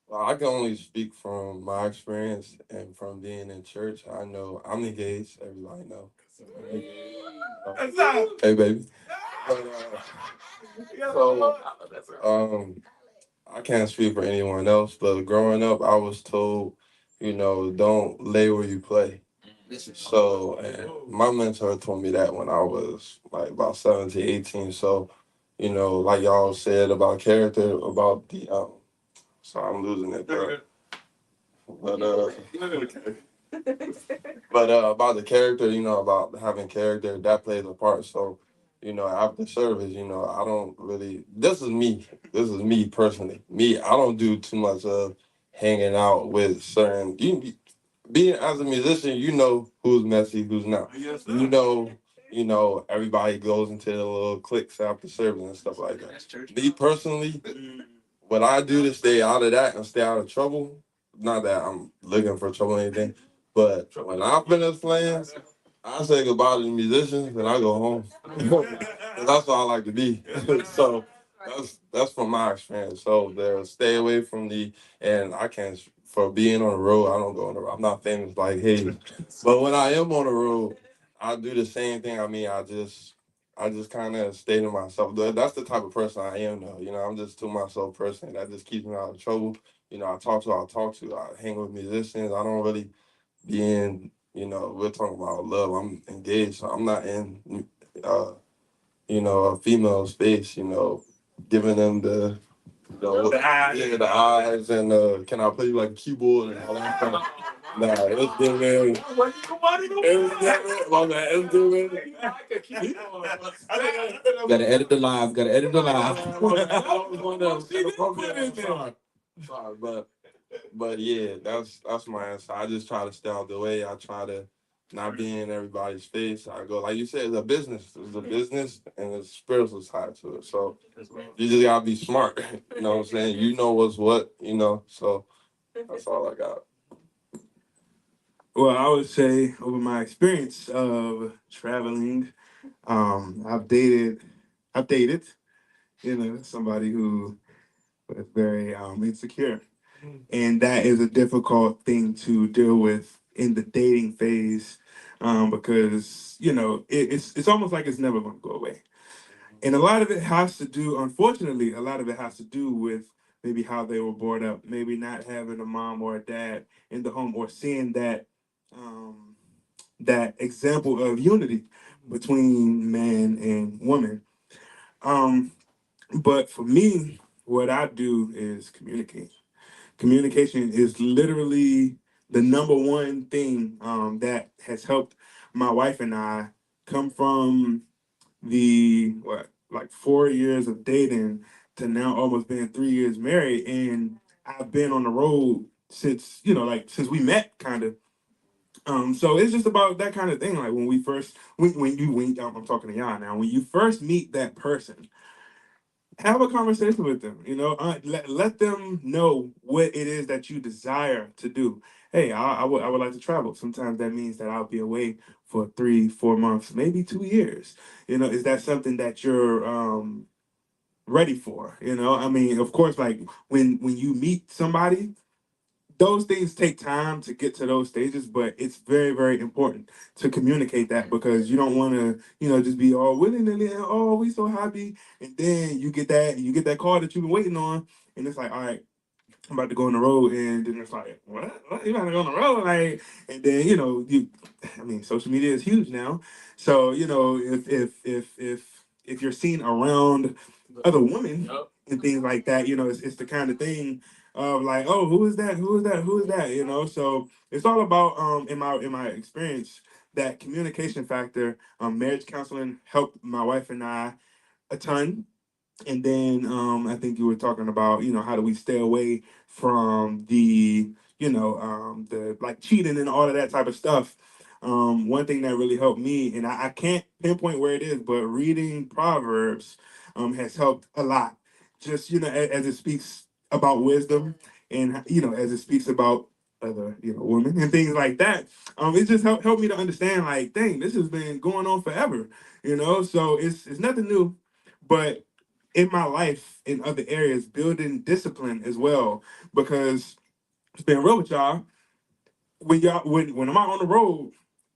Well, I can only speak from my experience and from being in church. I know I'm engaged. Everybody know. Hey, baby. But, so, I can't speak for anyone else, but growing up, I was told, don't lay where you play. So, and my mentor told me that when I was like about 17, 18. So, like y'all said about character, about the, so I'm losing it, bro. But about the character, about having character, that plays a part. So, after service, I don't really. This is me. This is me personally. Me, I don't do too much of hanging out with certain. Being as a musician, you know who's messy, who's not.
Yes, sir.
Everybody goes into the little cliques after service and stuff like that. Me personally, what I do to stay out of that and stay out of trouble, not that I'm looking for trouble or anything, but when I finish playing, I say goodbye to the musicians and I go home. 'Cause that's all I like to be. So that's from my experience. So there, stay away from and I can't, for being on the road, I don't go on the road. I'm not famous like Hayden. But when I am on the road, I do the same thing. I mean, I just kind of stay to myself. That's the type of person I am, though. I'm just to myself person. That just keeps me out of trouble. I talk to who I talk to. I hang with musicians. I don't really be in, we're talking about love. I'm engaged. So I'm not in, a female space, giving them
The eyes.
yeah, the eyes and can I play you like a keyboard and all that stuff. Nah, it's different. My man, it's different.
Gotta edit the live. Gotta edit the live.
Sorry, but yeah, that's my answer. I just try to stay out the way. I try to not be in everybody's face. I go, like you said, it's a business. It's a business and there's a spiritual side to it. So you just gotta be smart. You know what I'm saying? You know what's what, so that's all I got.
Well, I would say over my experience of traveling, I've dated, somebody who was very insecure, and that is a difficult thing to deal with in the dating phase, because it's almost like it's never going to go away. And a lot of it has to do, unfortunately, a lot of it has to do with maybe how they were brought up, maybe not having a mom or a dad in the home, or seeing um, that example of unity between man and woman. Um, but for me, what I do is communicate. Communication is literally the number one thing that has helped my wife and I come from like 4 years of dating to now almost being 3 years married, and I've been on the road since since we met, kind of. So it's just about that kind of thing. Like when we first, when I'm talking to y'all now, when you first meet that person, have a conversation with them. Let them know what it is that you desire to do. Hey, I would like to travel. Sometimes that means that I'll be away for 3, 4 months, maybe 2 years. Is that something that you're ready for? I mean, of course, like when you meet somebody, those things take time to get to those stages, but it's very, very important to communicate that, because you don't want to, just be all willy-nilly and oh, we so happy, and then you get that call that you've been waiting on, and it's like, all right, I'm about to go on the road, and then it's like, what? You about to go on the road, like, and then I mean, social media is huge now, so if if you're seen around other women and things like that, it's the kind of thing of like, oh, who is that? Who is that? Who is that? So it's all about in my experience, that communication factor. Marriage counseling helped my wife and I a ton. And then I think you were talking about, how do we stay away from the like cheating and all of that type of stuff. One thing that really helped me, and I can't pinpoint where it is, but reading Proverbs has helped a lot. Just, as it speaks about wisdom, and, as it speaks about other, women and things like that. It just helped me to understand, like, dang, this has been going on forever, so it's nothing new. But in my life in other areas, building discipline as well. Because it's being real with y'all, when I'm out on the road,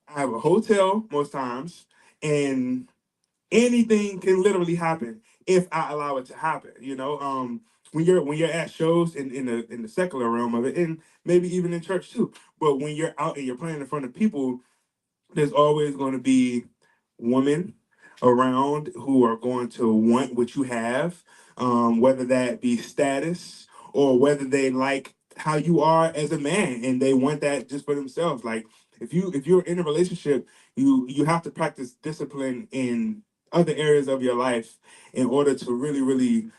I have a hotel most times, and anything can literally happen if I allow it to happen. When you're at shows in the secular realm of it, and maybe even in church too. But when you're out and you're playing in front of people, there's always going to be women around who are going to want what you have, whether that be status or whether they like how you are as a man and they want that just for themselves. Like, if you're in a relationship, you have to practice discipline in other areas of your life in order to really, really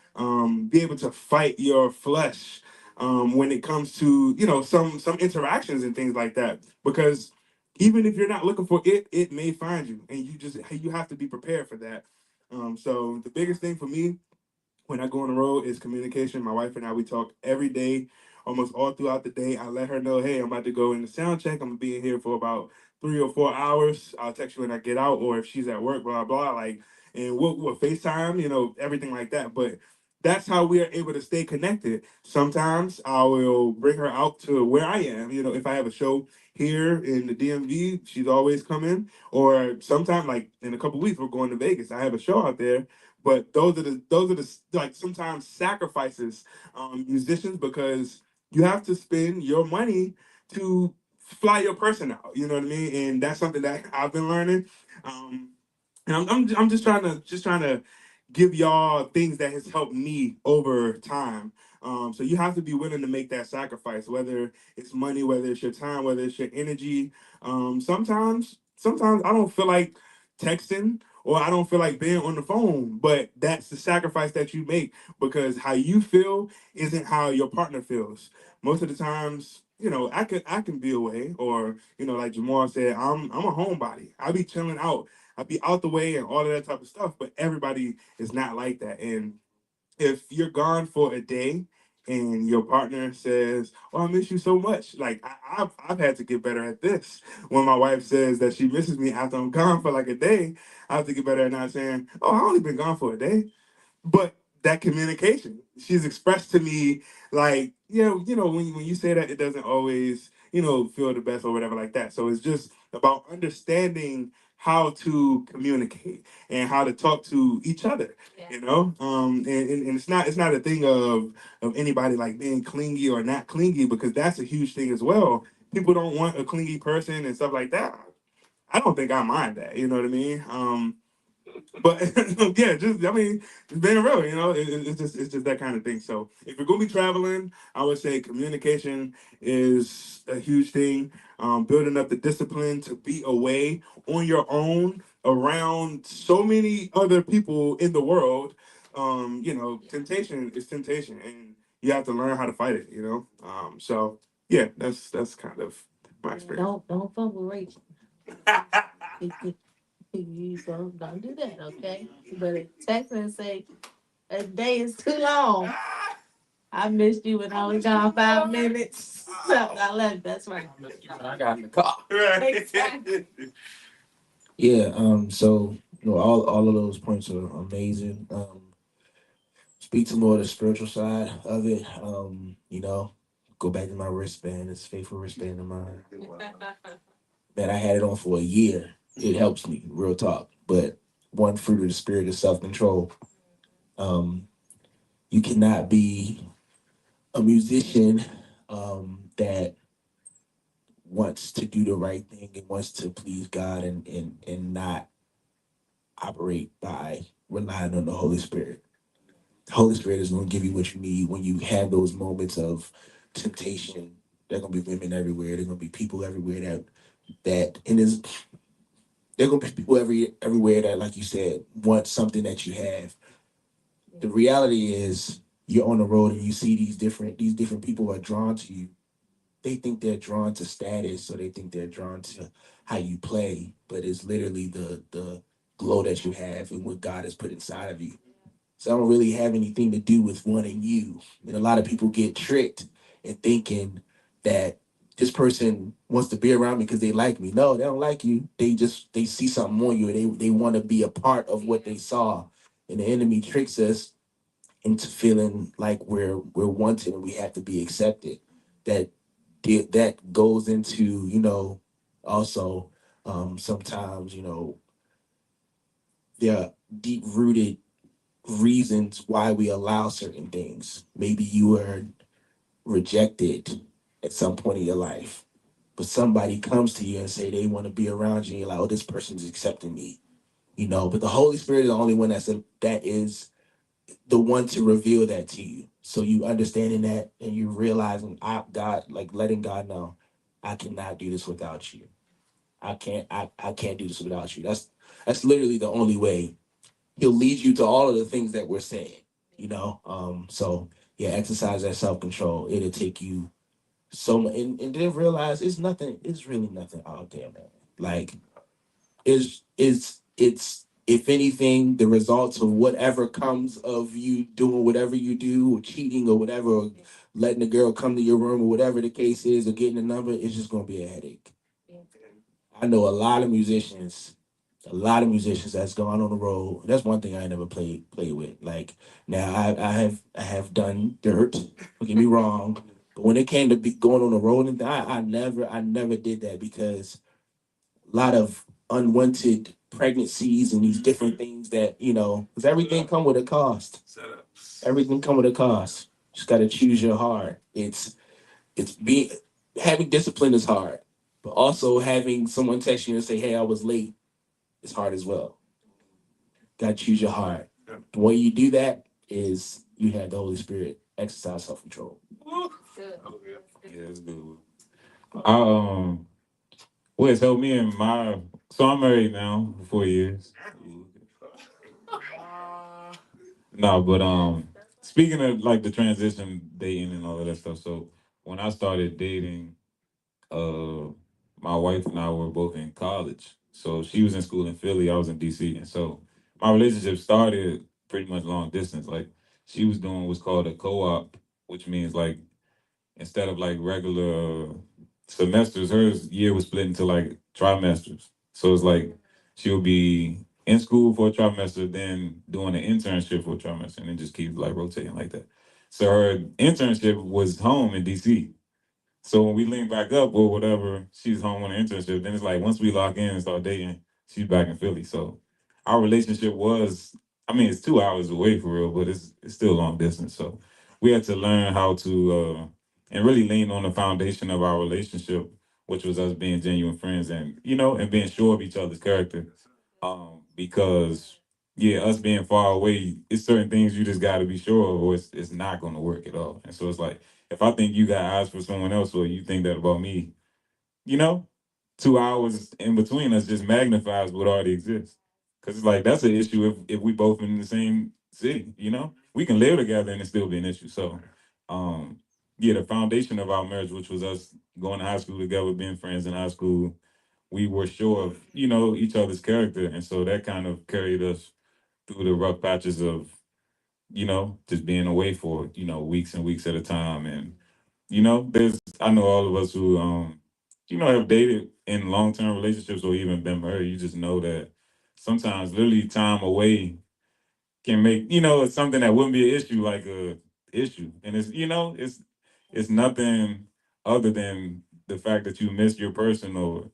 be able to fight your flesh when it comes to some interactions and things like that. Because even if you're not looking for it, it may find you, and you have to be prepared for that. So the biggest thing for me when I go on the road is communication. My wife and I, we talk every day, almost all throughout the day. I let her know, hey, I'm about to go in the sound check. I'm gonna be in here for about 3 or 4 hours. I'll text you when I get out, or if she's at work, blah blah. Like, and we'll FaceTime, everything like that. But that's how we are able to stay connected. Sometimes I will bring her out to where I am. If I have a show here in the DMV, she's always coming. Or sometime, like in a couple weeks, we're going to Vegas. I have a show out there. But those are the like sometimes sacrifices, musicians, because you have to spend your money to fly your person out. You know what I mean? And that's something that I've been learning. Um, and I'm just trying to give y'all things that has helped me over time. So you have to be willing to make that sacrifice, whether it's money, whether it's your time, whether it's your energy. Sometimes I don't feel like texting, or I don't feel like being on the phone, but that's the sacrifice that you make, because how you feel isn't how your partner feels. Most of the times, I can be away, or like Jamal said, I'm a homebody. I be chilling out. I be out the way and all of that type of stuff, but everybody is not like that. And if you're gone for a day and your partner says, "Oh, I miss you so much," like I've had to get better at this. When my wife says that she misses me after I'm gone for like a day, I have to get better at not saying, "Oh, I only been gone for a day." But that communication, she's expressed to me, like, when you say that, it doesn't always, feel the best or whatever like that. So it's just about understanding how to communicate and how to talk to each other.
Yeah.
And it's not a thing of anybody like being clingy or not clingy, because that's a huge thing as well. People don't want a clingy person and stuff like that. I don't think I mind that. You know what I mean? But yeah, just being real, it's just that kind of thing. So if you're gonna be traveling, I would say communication is a huge thing. Building up the discipline to be away on your own around so many other people in the world. Temptation is temptation, and you have to learn how to fight it. So yeah, that's kind of my experience.
Don't fumble, Rachel. You don't do that, okay? But text and say a day is too long. I missed you when I was gone 5 minutes. So I left. That's right.
I got in the car.
Exactly.
Yeah. So all of those points are amazing. Speak to more of the spiritual side of it. Go back to my wristband. It's faithful wristband of mine. Man, I had it on for a year. It helps me, real talk. But one fruit of the spirit is self control. Um, you cannot be a musician that wants to do the right thing and wants to please God and not operate by relying on the Holy Spirit. The Holy Spirit is going to give you what you need when you have those moments of temptation. There are going to be women everywhere. There are going to be people everywhere and there are going to be people everywhere that, like you said, want something that you have. The reality is, you're on the road and you see these different people are drawn to you. They think they're drawn to status, or they think they're drawn to how you play, but it's literally the glow that you have and what God has put inside of you. So I don't really have anything to do with wanting you. And a lot of people get tricked in thinking that this person wants to be around me because they like me. No, they don't like you. They see something on you, and they want to be a part of what they saw. And the enemy tricks us into feeling like we're wanted and we have to be accepted. That that goes into, also, sometimes, there are deep rooted reasons why we allow certain things. Maybe you were rejected at some point in your life, but somebody comes to you and say they want to be around you, and you're like, oh, this person's accepting me. But the Holy Spirit is the only one that is the one to reveal that to you. So you understanding that, and you realizing, God, like letting God know, I cannot do this without you. I can't do this without you. That's literally the only way He'll lead you to all of the things that we're saying. So yeah, exercise that self-control. It'll take you so much, and then realize it's really nothing out there, man. Like, it's if anything, the results of whatever comes of you doing whatever you do, or cheating, or whatever, or letting the girl come to your room, or whatever the case is, or getting a number, it's just gonna be a headache. I know a lot of musicians that's gone on the road. That's one thing I ain't never played with. Like, now, I have done dirt. Don't get me wrong, but when it came to going on the road, and I never did that, because a lot of unwanted pregnancies and these different things that, because everything come with a cost. Everything come with a cost. Just got to choose your heart. It's being Having discipline is hard, but also having someone text you and say, "Hey, I was late," is hard as well. Got to choose your heart. The way you do that is you have the Holy Spirit exercise self control.
Yeah, it's good. I Well, so I'm married now for 4 years. No, but speaking of like the transition, dating and all of that stuff. So when I started dating, uh, my wife and I were both in college. So she was in school in Philly, I was in DC, and so my relationship started pretty much long distance. Like, she was doing what's called a co-op, which means, like, instead of like regular semesters, her year was split into like trimesters. So it's like she would be in school for a trimester, then doing an internship for a trimester, and then just keep like rotating like that. So her internship was home in DC. So when we link back up or whatever, she's home on an internship. Then it's like once we lock in and start dating, she's back in Philly. So our relationship was, I mean, it's 2 hours away for real, but it's still long distance. So we had to learn how to and really lean on the foundation of our relationship, which was us being genuine friends, and and being sure of each other's character. Because yeah, us being far away, it's certain things you just got to be sure of, or it's not going to work at all. And so it's like, if I think you got eyes for someone else, or you think that about me, you know, 2 hours in between us just magnifies what already exists. Because it's like, that's an issue if we both in the same city. We can live together and it still be an issue. So, yeah, the foundation of our marriage, which was us going to high school together, being friends in high school, we were sure of each other's character, and so that kind of carried us through the rough patches of just being away for weeks and weeks at a time. And there's I know all of us who have dated in long-term relationships or even been married. You just know that sometimes literally time away can make it's something that wouldn't be an issue, like a issue. And it's nothing other than the fact that you miss your person or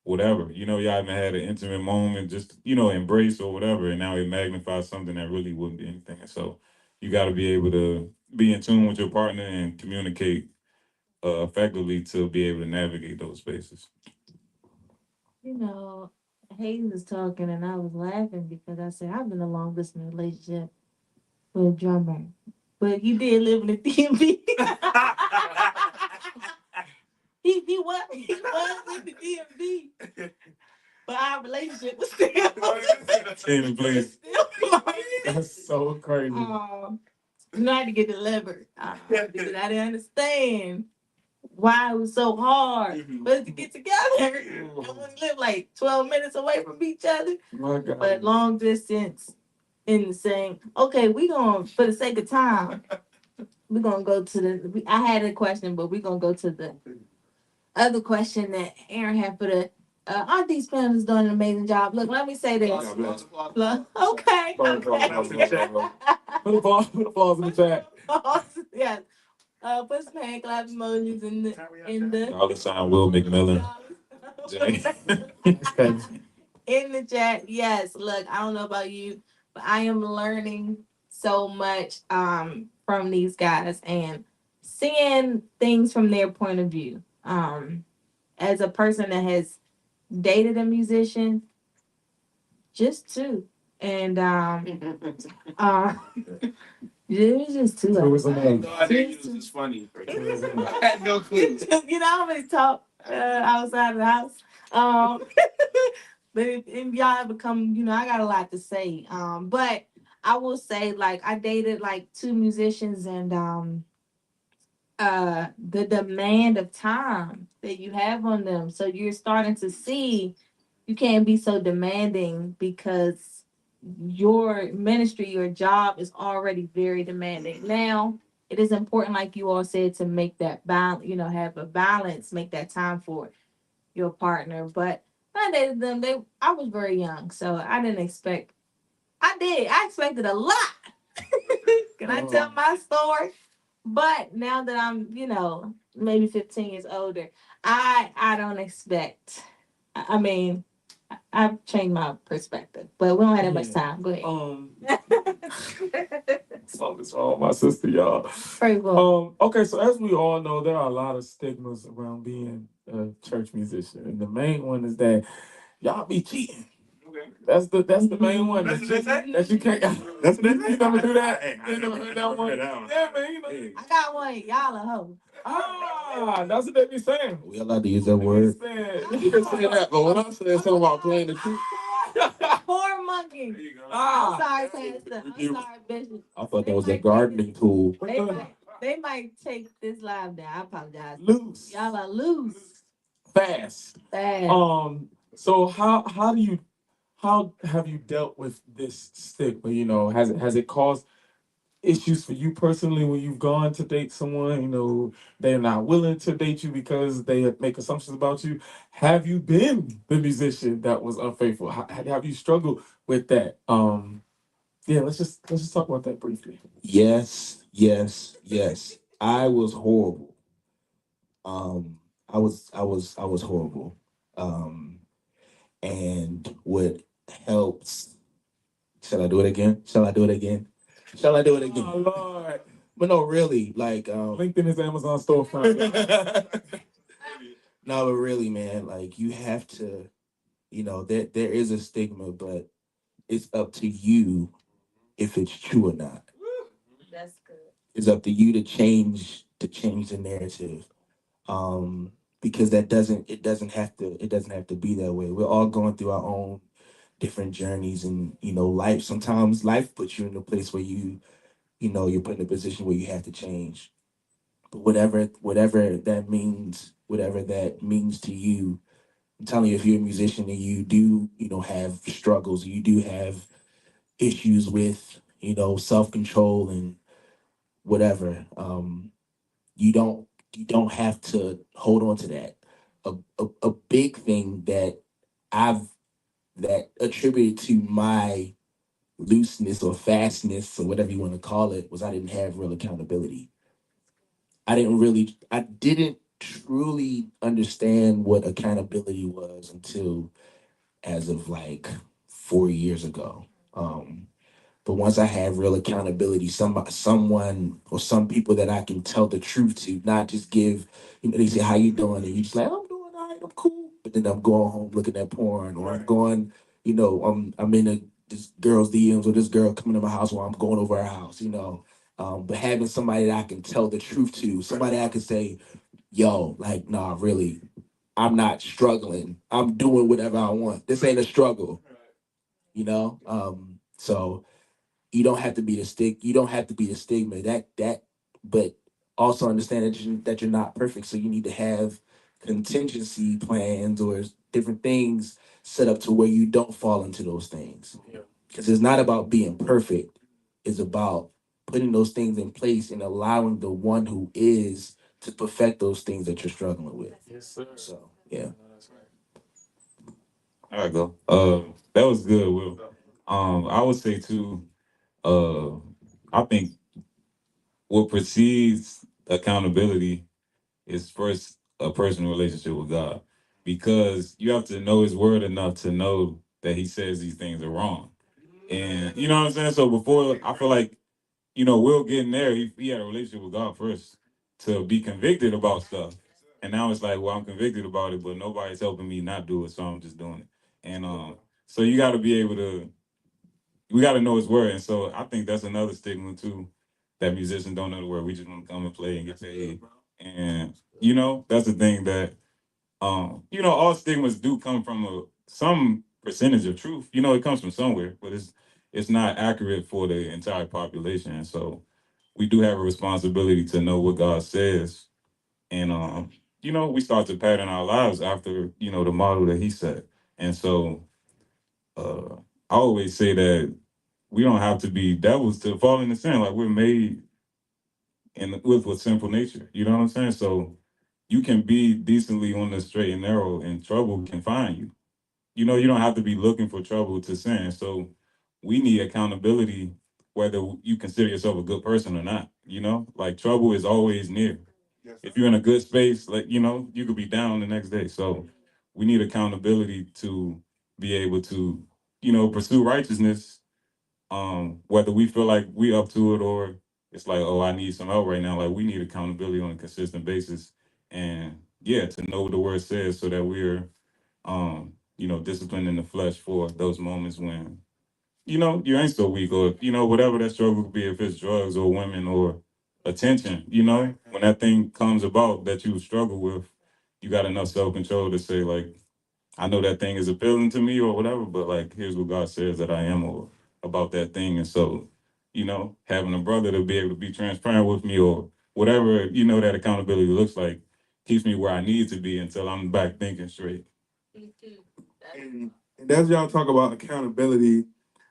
whatever. Y'all haven't had an intimate moment, just embrace or whatever, and now it magnifies something that really wouldn't be anything. And so you got to be able to be in tune with your partner and communicate effectively to be able to navigate those spaces.
You know, Hayes was talking and I was laughing because I said I've been in a long distance relationship with a drummer. But he did live in the DMV. he was in the DMV. But our relationship was still
Tina, please.
still
That's so crazy.
Not to get delivered. Because I didn't understand why it was so hard for us to get together. And we live like 12 minutes away from each other.
My God.
But long distance in the same. Okay, we gonna, for the sake of time, we're gonna go to the. I had a question, but we're gonna go to the other question that Aaron had for the. Auntie's family is doing an amazing job. Look, let me say this. Look, okay.
Put applause in the chat.
Yes. Put some hand clap emojis in the
$, Will McMillan.
in the chat. Yes, look, I don't know about you, but I am learning so much from these guys and seeing things from their point of view. As a person that has dated a musician, just two. And it was just two.
It was amazing.
No idea it was just funny. I had no clue.
You know, I always talk outside of the house. But if y'all ever come, you know, I got a lot to say. But I will say, like, I dated like two musicians, and the demand of time that you have on them. So you're starting to see you can't be so demanding because your ministry, your job is already very demanding. Now, it is important, like you all said, to make that balance, you know, have a balance, make that time for your partner. But I dated them, I was very young, so I didn't expect I expected a lot. Can I tell my story? But now that I'm, you know, maybe 15 years older, I don't expect. I mean, I've changed my perspective, but we don't have that much time. Go ahead.
Something's wrong with my sister, y'all.
Praise God.
Okay, so as we all know, there are a lot of stigmas around being a church musician, and the main one is that y'all be cheating.
Okay.
That's the main one.
That's what they say?
That you can't.
That's what they say?
You never do that.
Hey, I
You never heard that one.
that one.
Yeah, man. You know.
Hey.
I got one. Y'all a hoe.
That's what they be saying.
We allowed to use that word.
They be saying.
You can say that, but when I said something about playing the truth,
Poor monkey.
There you go.
I'm sorry, Pastor. I'm sorry, Bishop.
I thought that was a gardening tool.
They might take this live down. I apologize.
Loose.
Y'all are loose.
Fast. So how have you dealt with this stigma? You know, has it caused issues for you personally when you've gone to date someone? You know, they're not willing to date you because they make assumptions about you. Have you been the musician that was unfaithful? Have you struggled with that? Yeah, let's just talk about that briefly.
Yes. I was horrible. I was horrible. And what helps? Shall I do it again?
Oh Lord.
But no, really, like
Linked in his Amazon storefront.
no, but really, man, like you have to, you know, there is a stigma, but it's up to you if it's true or not.
That's good.
It's up to you to change the narrative. Because it doesn't have to be that way. We're all going through our own different journeys, and you know, sometimes life puts you in a place where you're put in a position where you have to change. But whatever that means to you, I'm telling you, if you're a musician and you do, you know, have struggles, you do have issues with, you know, self-control and whatever, you don't have to hold on to that. A big thing that attributed to my looseness or fastness or whatever you want to call it was I didn't have real accountability. I didn't truly understand what accountability was until as of like 4 years ago. But once I have real accountability, someone or some people that I can tell the truth to, not just give, you know, they say, how you doing? And you just like, I'm doing all right, I'm cool. but then I'm going home looking at porn, or I'm going, I'm in this girl's DMs, or this girl coming to my house while I'm going over her house, but having somebody that I can tell the truth to, somebody I can say, yo, like, nah, really, I'm not struggling. I'm doing whatever I want. This ain't a struggle, So you don't have to be the stick. You don't have to be the stigma. But also understand that you're not perfect. So you need to have contingency plans or different things set up to where you don't fall into those things. Because it's not about being perfect. It's about putting those things in place and allowing the one who is to perfect those things that you're struggling with.
Yes, sir.
So yeah.
That's right.
All right, go. That was good, Will. I would say too. Uh, I think what precedes accountability is first a personal relationship with God, because you have to know His Word enough to know that He says these things are wrong, and you know what I'm saying. So before, I feel like Will getting there, he had a relationship with God first to be convicted about stuff, and now it's like, well, I'm convicted about it, but nobody's helping me not do it, so I'm just doing it, and so you got to be able to we got to know His Word, and so I think that's another stigma too, that musicians don't know the Word. We just want to come and play and get paid, and that's the thing that all stigmas do come from some percentage of truth. It comes from somewhere, but it's not accurate for the entire population, and so we do have a responsibility to know what God says, and we start to pattern our lives after the model that He set, and so I always say that we don't have to be devils to fall into sin. Like, we're made with sinful nature. You know what I'm saying? So you can be decently on the straight and narrow, and trouble can find you. You don't have to be looking for trouble to sin. So we need accountability, whether you consider yourself a good person or not. Like, trouble is always near. If you're in a good space, like, you could be down the next day. So we need accountability to be able to, pursue righteousness, whether we feel like we up to it, or it's like, oh, I need some help right now. Like, we need accountability on a consistent basis, and yeah, to know what the Word says, so that we're disciplined in the flesh for those moments when you ain't so weak, or whatever that struggle could be, if it's drugs or women or attention. When that thing comes about that you struggle with, you got enough self-control to say, like, I know that thing is appealing to me or whatever, but like, here's what God says that I am, or about that thing. And so, having a brother to be able to be transparent with me, or whatever, that accountability looks like, keeps me where I need to be until I'm back thinking straight.
And as y'all talk about accountability,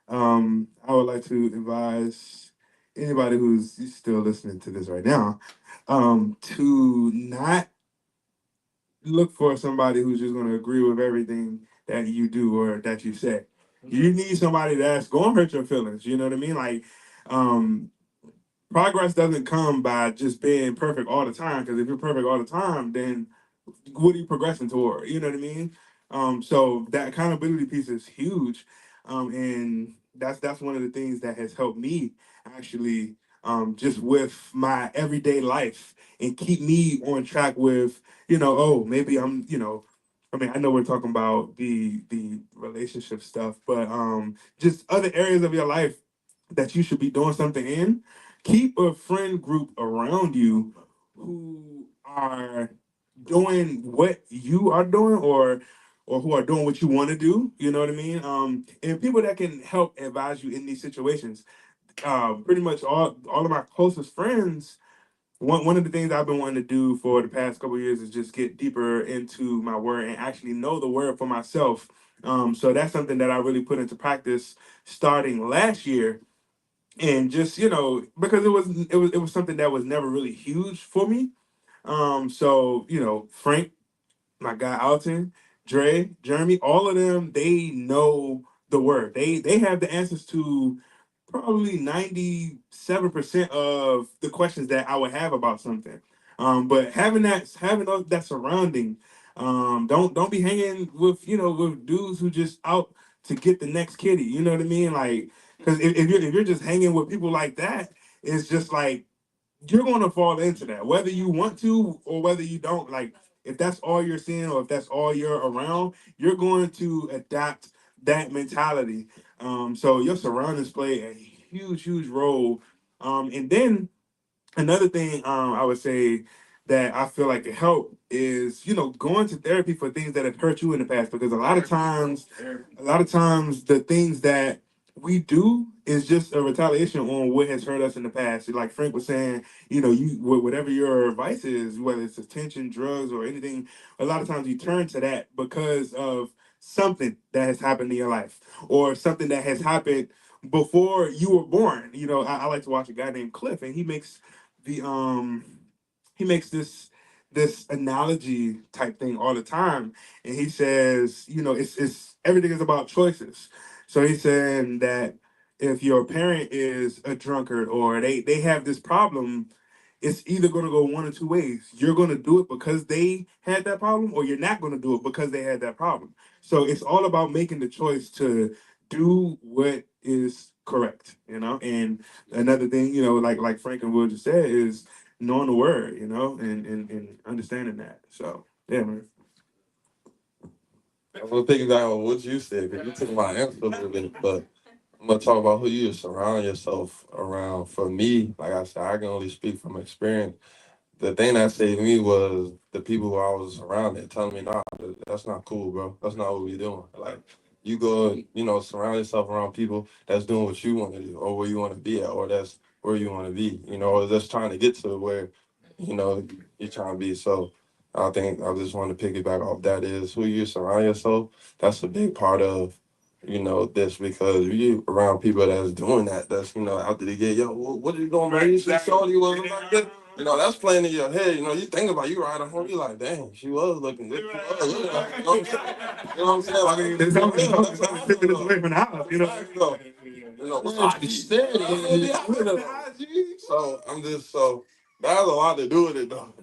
I would like to advise anybody who's still listening to this right now, to not look for somebody who's just going to agree with everything that you do or that you say. You need somebody that's going to hurt your feelings. You know what I mean? Like, progress doesn't come by just being perfect all the time. Because if you're perfect all the time, then what are you progressing toward? You know what I mean? So that accountability piece is huge, and that's one of the things that has helped me actually, just with my everyday life, and keep me on track with, oh, maybe I'm, I mean, I know we're talking about the relationship stuff, but just other areas of your life that you should be doing something in. Keep a friend group around you who are doing what you are doing, or who are doing what you want to do. You know what I mean? And people that can help advise you in these situations. Pretty much all of my closest friends. One of the things I've been wanting to do for the past couple of years is just get deeper into my word and actually know the word for myself. So that's something that I really put into practice starting last year, and just, because it was something that was never really huge for me. So, Frank, my guy Alton, Dre, Jeremy, all of them, they know the word. They have the answers to probably 97% of the questions that I would have about something. But having that surrounding, don't be hanging with, with dudes who just out to get the next kitty. You know what I mean? Like, because if you're just hanging with people like that, it's just like, you're going to fall into that, whether you want to or whether you don't. Like, if that's all you're seeing or if that's all you're around, you're going to adapt that mentality. So your surroundings play a huge role. And then another thing I would say that I feel like it help is, going to therapy for things that have hurt you in the past, because a lot of times the things that we do is just a retaliation on what has hurt us in the past. Like Frank was saying, whatever your vice is, whether it's attention, drugs, or anything, a lot of times you turn to that because of something that has happened in your life, or something that has happened before you were born. I like to watch a guy named Cliff, and the he makes this analogy type thing all the time, and he says, it's everything is about choices. So he's saying that if your parent is a drunkard, or they have this problem, it's either going to go one or two ways. You're going to do it because they had that problem, or you're not going to do it because they had that problem. So it's all about making the choice to do what is correct. And another thing, like Frank and Will just said, is knowing the word, and understanding that. So yeah, man.
I'm gonna piggyback on what you said because you took my answer a little bit, but I'm gonna talk about who you surround yourself around. For me, like I said, I can only speak from experience. The thing that saved me was the people who I was surrounded telling me, nah, that's not cool, bro. That's not what we doing. Like, you go, surround yourself around people that's doing what you want to do, or where you want to be at, or that's where you want to be, or just trying to get to where, you're trying to be. So I think I just want to piggyback off that is who you surround yourself. That's a big part of, this, because you around people that's doing that, that's, after they get, yo, what are you doing, man? You see Shorty was like this. That's playing in your head. You think about you right at home, you like, dang, she was looking good. She was looking like, you know what I'm saying? Like,
It's always 50 minutes away from the house,
what's up? So I'm just that has a lot to do with it though.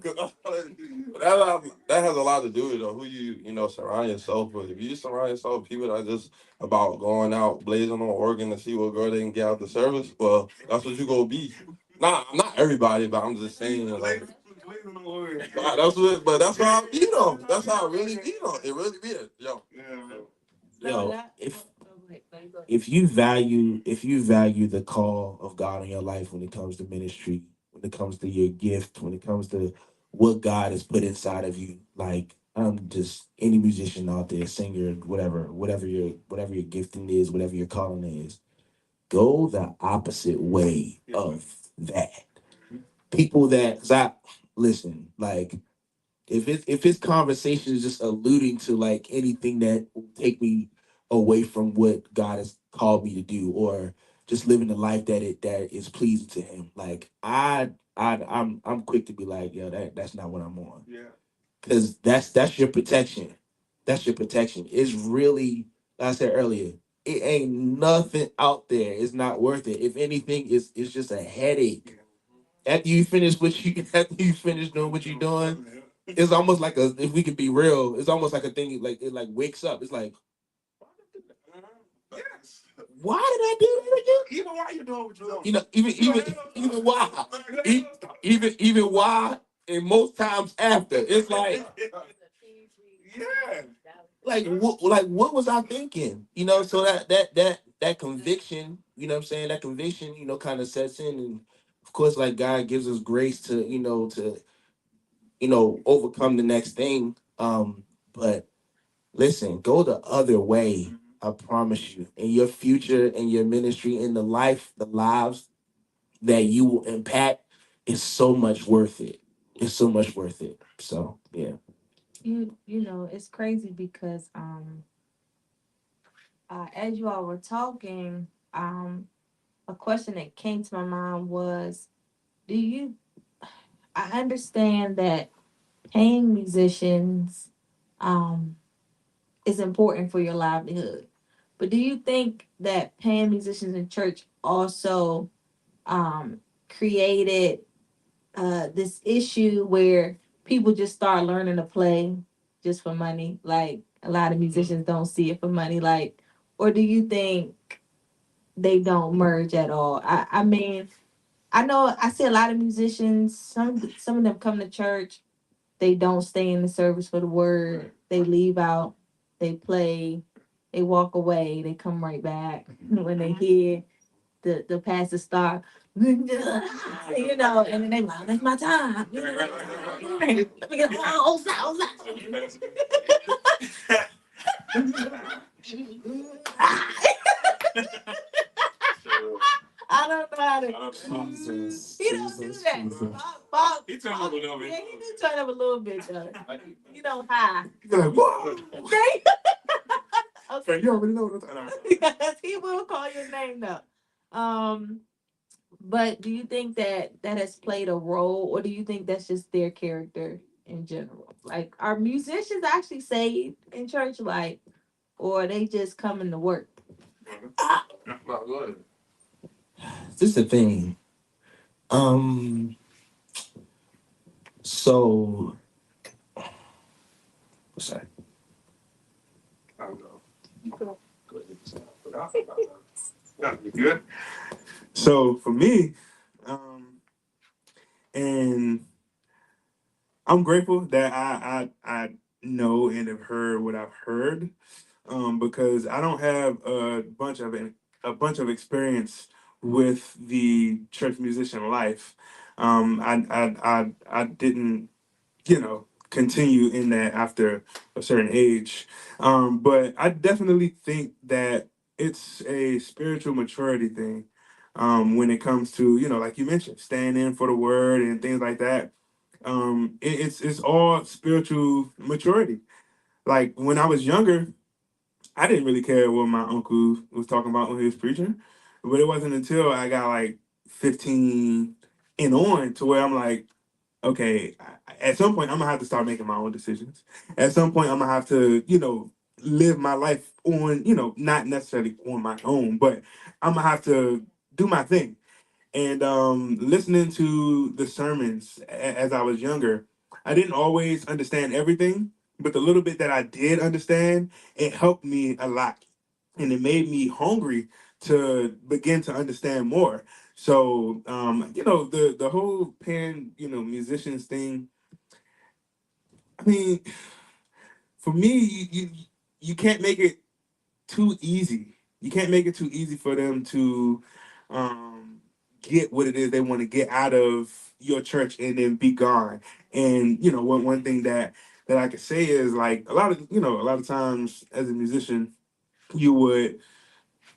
That has a lot to do with it though. Who you surround yourself with. If you surround yourself with people that are just about going out blazing on organ to see what girl they can get out the service, well, that's what you gonna be. Not everybody, but I'm just saying like that's how I be though. That's how it really be though. It really be it.
Yo, if you value the call of God in your life when it comes to ministry, when it comes to your gift, when it comes to what God has put inside of you, like I'm just any musician out there, singer, whatever your gifting is, whatever your calling is, go the opposite way of that. People that, 'cause I listen, like if his conversation is just alluding to like anything that will take me away from what God has called me to do, or just living the life that is pleasing to him, like I'm quick to be like, yo, that's not what I'm on.
Yeah.
Because that's your protection. That's your protection. It's really, like I said earlier, it ain't nothing out there. It's not worth it. If anything, it's just a headache. After you finish doing what you're doing, it's almost like if we could be real, it's almost like a thing like it like wakes up. It's like,
Yes.
why did I do that again?
Even while you're doing what you're doing.
Even why? Even why, and most times after. It's like
Yeah.
what was I thinking? So that conviction, what I'm saying, that conviction, kind of sets in, and of course, like God gives us grace to, overcome the next thing. But listen, go the other way. I promise you, in your future, in your ministry, in the lives that you will impact, is so much worth it. It's so much worth it. So yeah.
It's crazy because as you all were talking, a question that came to my mind was, do you I understand that paying musicians um is important for your livelihood. But do you think that paying musicians in church also created this issue where people just start learning to play just for money? Like a lot of musicians don't see it for money. Like, or do you think they don't merge at all? I mean, I know I see a lot of musicians. Some of them come to church They don't stay in the service for the word. They leave out. They play. They walk away. They come right back when they hear the pastor start, and then they like, that's my time. Let me get I don't know how to.
Jesus,
He don't do
Jesus,
that.
Jesus.
Bob,
He turned up a little bit.
yeah, he do turn up a little bit though. High.
You're like, whoa.
Okay.
Frank, you already know what I'm talking about.
Yes, he will call your name though. But do you think that has played a role, or do you think that's just their character in general? Like, are musicians actually saved in church, like, or are they just coming to work?
This is the thing. So what's that?
I don't know. No, you good? So for me, and I'm grateful that I know and have heard what I've heard, because I don't have a bunch of experience with the church musician life. I didn't, continue in that after a certain age. But I definitely think that it's a spiritual maturity thing. When it comes to, like you mentioned, staying in for the word and things like that. It's all spiritual maturity. Like when I was younger, I didn't really care what my uncle was talking about when he was preaching, but it wasn't until I got like 15 and on to where I'm like, okay, at some point I'm gonna have to start making my own decisions. At some point I'm gonna have to, live my life on, not necessarily on my own, but I'm gonna have to do my thing. And listening to the sermons as I was younger, I didn't always understand everything, but the little bit that I did understand, it helped me a lot, and it made me hungry to begin to understand more. So, the whole pan, musicians thing. I mean, for me, you can't make it too easy. You can't make it too easy for them to um, get what it is they want to get out of your church and then be gone. And one thing that I could say is, like, a lot of times as a musician, you would,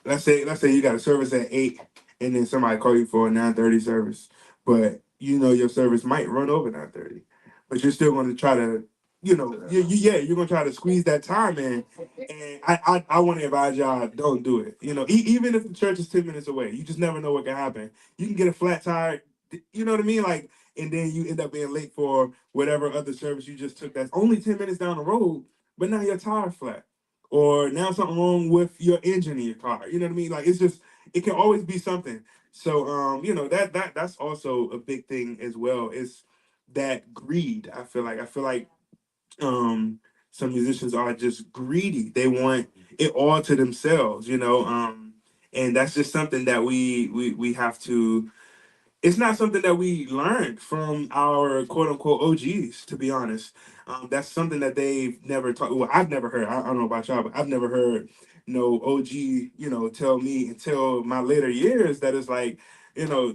let's say you got a service at 8, and then somebody call you for a 9:30 service, but your service might run over 9:30, but you're still going to try to, you're going to try to squeeze that time in. And I want to advise y'all, don't do it. Even if the church is 10 minutes away, you just never know what can happen. You can get a flat tire, you know what I mean? Like, and then you end up being late for whatever other service you just took that's only 10 minutes down the road, but now your tire's flat, or now something wrong with your engine in your car. You know what I mean? Like, it's just, it can always be something. So that's also a big thing as well. Is that greed. I feel like some musicians are just greedy. They want it all to themselves, and that's just something that we have to, it's not something that we learned from our quote unquote OGs, to be honest. That's something that they've never taught. Well, I've never heard. I don't know about y'all, but I've never heard no OG, tell me until my later years that it's like,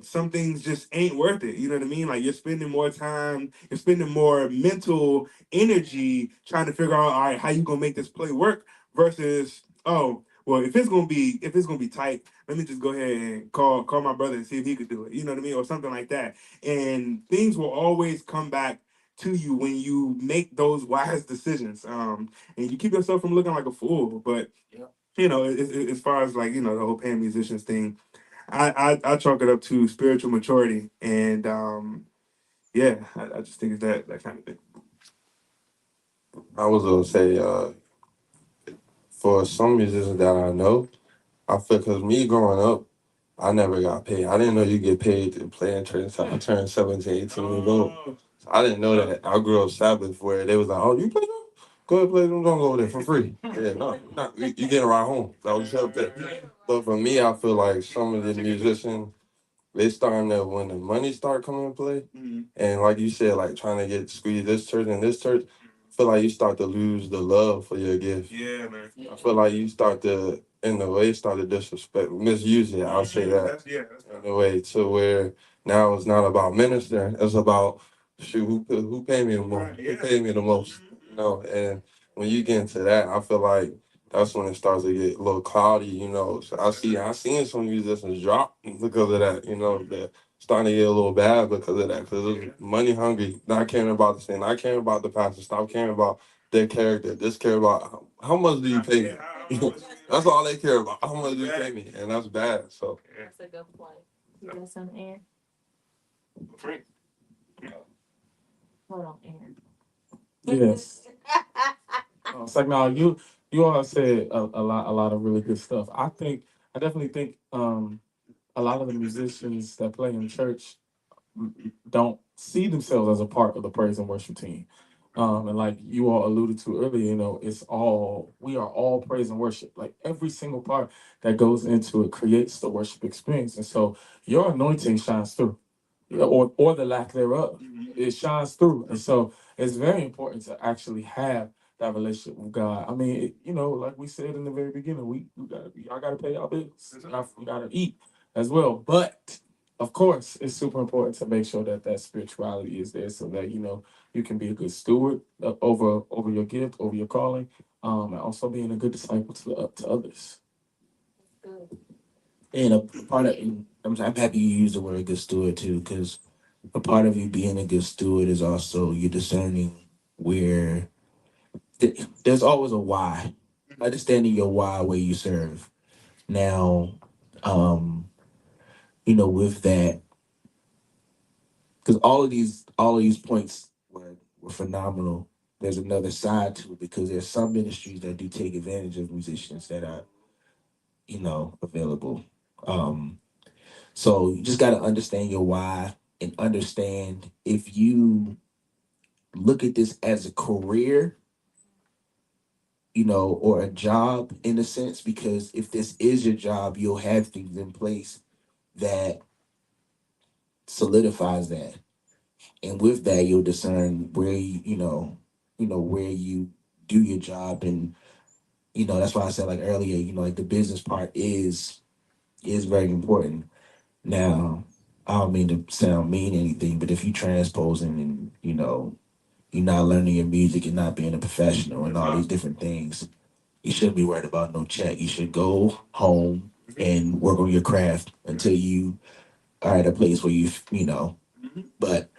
some things just ain't worth it. You know what I mean? Like, you're spending more time, you're spending more mental energy trying to figure out, all right, how you gonna make this play work versus, oh, well, if it's gonna be tight, let me just go ahead and call my brother and see if he could do it. You know what I mean? Or something like that. And things will always come back to you when you make those wise decisions. And you keep yourself from looking like a fool. But as far as, like, the whole pan musicians thing, I chalk it up to spiritual maturity. And yeah, I just think it's that kind of thing.
I was gonna say, for some musicians that I know, I feel because me growing up, I never got paid. I didn't know you get paid to play in church until I turned 17, 18 years old. So I didn't know that. I grew up Sabbath where they was like, oh, you play them? Go ahead, play them. Don't go over there for free. Yeah, no, you get a ride home. That was up there. But for me, I feel like some of the musicians, they starting to, when the money start coming into play,
Mhm.
and like you said, like trying to get squeezed this church and this church, I feel like you start to lose the love for your gift.
Yeah, man.
I feel like you start to, in a way, start to disrespect, misuse it. I'll say that
That's
in a way to where now it's not about ministering. It's about shoot who paid me the most,
Right,
who
yeah.
paid me the most, you know. And when you get into that, I feel like that's when it starts to get a little cloudy, you know. So I seen some musicians drop because of that, you know. That starting to get a little bad because of that, because it's money hungry, not caring about the thing, not caring about the pastor, stop caring about their character, just care about how much do you pay me. That's all they care about. How much do you pay me? And that's bad. So
That's a good point. You got something, Aaron?
Frank.
Hold on, Aaron.
Yes. It's like now you all said a lot of really good stuff. I definitely think a lot of the musicians that play in church don't see themselves as a part of the praise and worship team. And like you all alluded to earlier, you know, we are all praise and worship. Like every single part that goes into it creates the worship experience. And so your anointing shines through, yeah, or the lack thereof. It shines through. And so it's very important to actually have that relationship with God. I mean, you know, like we said in the very beginning, y'all gotta pay our bills. We gotta eat as well. But of course, it's super important to make sure that that spirituality is there, so that you know you can be a good steward over your gift, over your calling, and also being a good disciple to others.
Good.
And a part of, I'm happy you use the word good steward too, because a part of you being a good steward is also you discerning where there's always a why, understanding your why where you serve. Now, um, with that, because all of these points were phenomenal. There's another side to it because there's some ministries that do take advantage of musicians that are, available. Um, so you just got to understand your why and understand if you look at this as a career, or a job in a sense, because if this is your job, you'll have things in place that solidifies that. And with that, you'll discern where where you do your job. And, that's why I said like earlier, like the business part is very important. Now, I don't mean to sound mean or anything, but if you transposing and, you're not learning your music and not being a professional and all these different things, you shouldn't be worried about no check. You should go home and work on your craft until you are at a place where but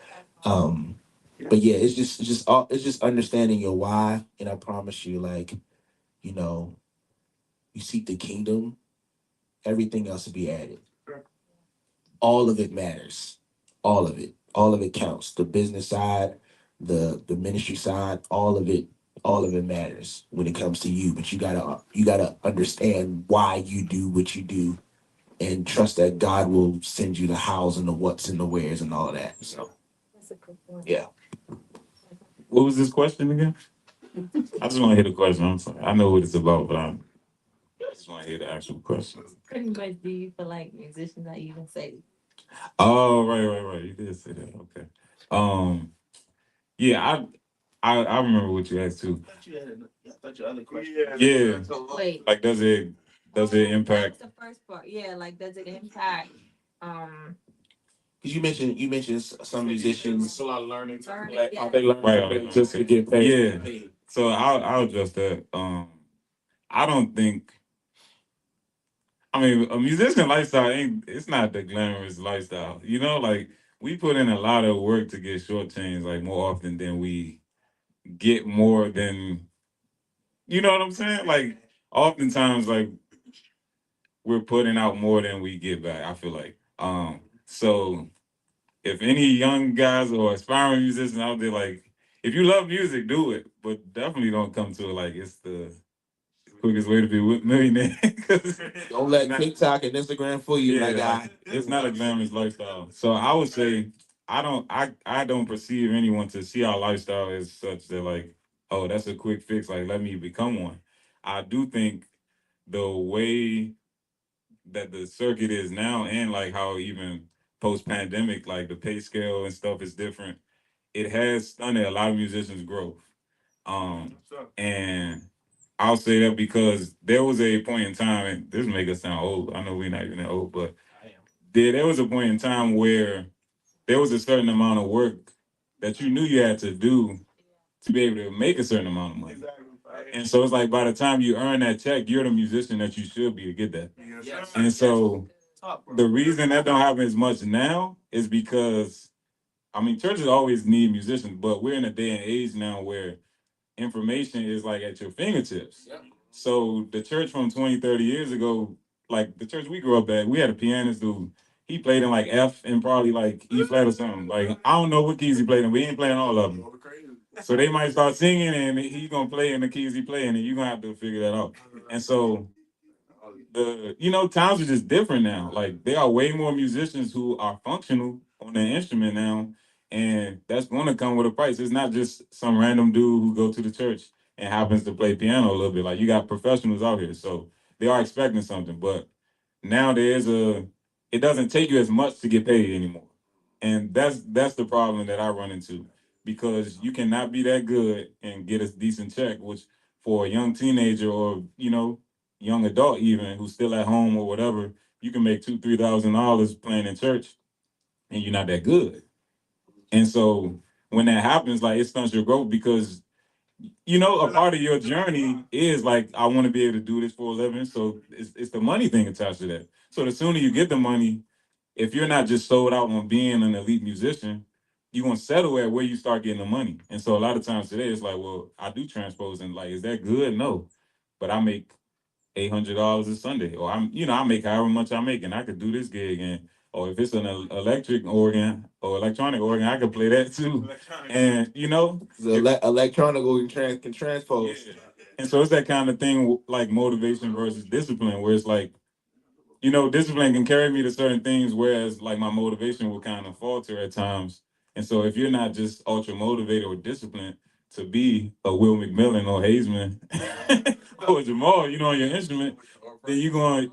um yeah, it's just understanding your why. And I promise you, like, you know, you seek the kingdom, everything else will be added. All of it matters. All of it. All of it counts. The business side, the ministry side, all of it matters when it comes to you. But you gotta understand why you do what you do and trust that God will send you the hows and the whats and the wheres and all of that. So
That's a good point.
yeah.
What was this question again? I just want to hear the question. I'm sorry. I know what it's about, but I just want to hear the actual question.
Pretty much, do you feel like musicians are even saved?
Oh, right. You did say that. Okay. Um, yeah, I remember what you asked too.
I thought your other question.
Yeah.
Wait.
Like, does it impact?
That's the first part. Yeah, like does it impact
Because you mentioned some musicians.
It's a lot of learning.
learning?
Like,
Yeah.
are they learning
Right.
just to get paid?
Yeah. So I'll address that. I don't think. I mean, a musician lifestyle it's not the glamorous lifestyle. You know, like we put in a lot of work to get shortchanged, like more often than we get more than, you know what I'm saying? Like oftentimes, like we're putting out more than we get back, I feel like. So if any young guys or aspiring musicians out there, like if you love music, do it, but definitely don't come to it like it's the quickest way to be a millionaire. 'Cause
Don't let TikTok and Instagram fool you, my guy.
it's not a glamorous lifestyle. So I would say I don't perceive anyone to see our lifestyle as such that like, oh, that's a quick fix, like let me become one. I do think the way that the circuit is now and like how even post pandemic, like the pay scale and stuff is different. It has stunted a lot of musicians' growth. And I'll say that because there was a point in time, and this make us sound old. I know we're not even that old, but there was a point in time where there was a certain amount of work that you knew you had to do to be able to make a certain amount of money. And so it's like by the time you earn that check, you're the musician that you should be to get that. And so the reason that don't happen as much now is because I mean churches always need musicians, but we're in a day and age now where information is like at your fingertips. So the church from 20, 30 years ago, like the church we grew up at, we had a pianist who he played in like F and probably like E flat or something. Like I don't know what keys he played in, we ain't playing all of them. So they might start singing and he's gonna play in the keys he playing, and you're gonna have to figure that out. And so times are just different now. Like there are way more musicians who are functional on their instrument now, and that's gonna come with a price. It's not just some random dude who go to the church and happens to play piano a little bit. Like you got professionals out here, so they are expecting something. But now it doesn't take you as much to get paid anymore, and that's the problem that I run into because you cannot be that good and get a decent check, which for a young teenager or young adult even who's still at home or whatever, you can make $2,000-3,000 playing in church, and you're not that good. And so when that happens, like it stunts your growth because a part of your journey is like I want to be able to do this for a living. So it's the money thing attached to that. So the sooner you get the money, if you're not just sold out on being an elite musician, you're gonna settle at where you start getting the money. And so a lot of times today it's like, well, I do transpose and like, is that good? No. But I make $800 a Sunday, or I make however much I make, and I could do this gig, and or if it's an electric organ or electronic organ, I could play that too, and
Electronic can transpose.
Yeah. And so it's that kind of thing, like motivation versus discipline, where it's like, discipline can carry me to certain things, whereas like my motivation will kind of falter at times. And so if you're not just ultra motivated or disciplined to be a Will McMillan or Hazeman or Jamal, on your instrument, then you're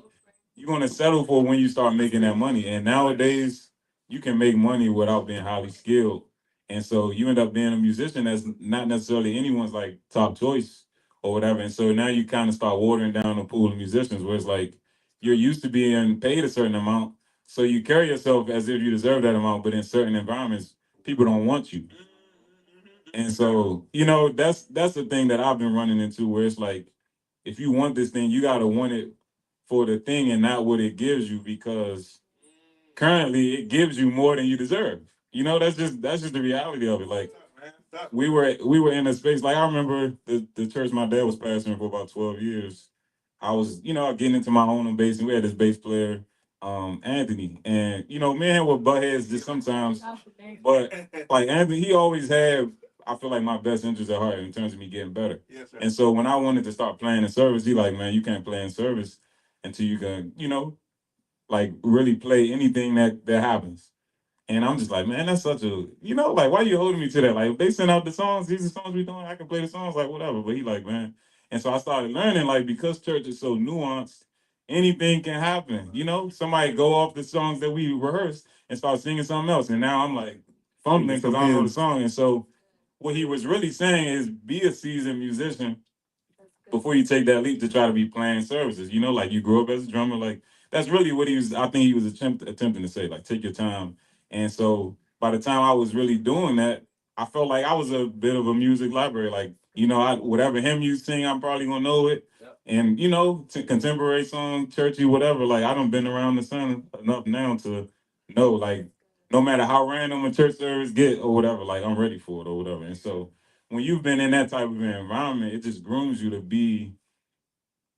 gonna settle for when you start making that money. And nowadays, you can make money without being highly skilled. And so you end up being a musician that's not necessarily anyone's like top choice or whatever. And so now you kind of start watering down the pool of musicians where it's like you're used to being paid a certain amount. So you carry yourself as if you deserve that amount, but in certain environments, people don't want you. And so, that's the thing that I've been running into where it's like, if you want this thing, you gotta want it for the thing and not what it gives you, because currently it gives you more than you deserve. That's just the reality of it. Like we were in a space, like I remember the church my dad was pastoring for about 12 years. I was, getting into my own bass, and we had this bass player, Anthony. And, me and him were butt heads just sometimes. But like Anthony, he always had, I feel like, my best interest at heart in terms of me getting better. Yes, sir. And so when I wanted to start playing in service, he like, man, you can't play in service until you can, like really play anything that happens. And I'm just like, man, that's such a, like, why you holding me to that? Like, if they send out the songs, these are songs we doing, I can play the songs, like, whatever. But he like, man. And so I started learning, like, because church is so nuanced, anything can happen. Somebody go off the songs that we rehearsed and start singing something else. And now I'm like fumbling because I don't know the song. And so what he was really saying is be a seasoned musician before you take that leap to try to be playing services. Like you grew up as a drummer, like that's really what I think he was attempting to say, like take your time. And so by the time I was really doing that, I felt like I was a bit of a music library. Like, whatever hymn you sing, I'm probably gonna know it. Yep. And contemporary song, churchy, whatever. Like I done been around the sun enough now to know, like, no matter how random a church service get or whatever, like I'm ready for it or whatever. And so when you've been in that type of environment, it just grooms you to be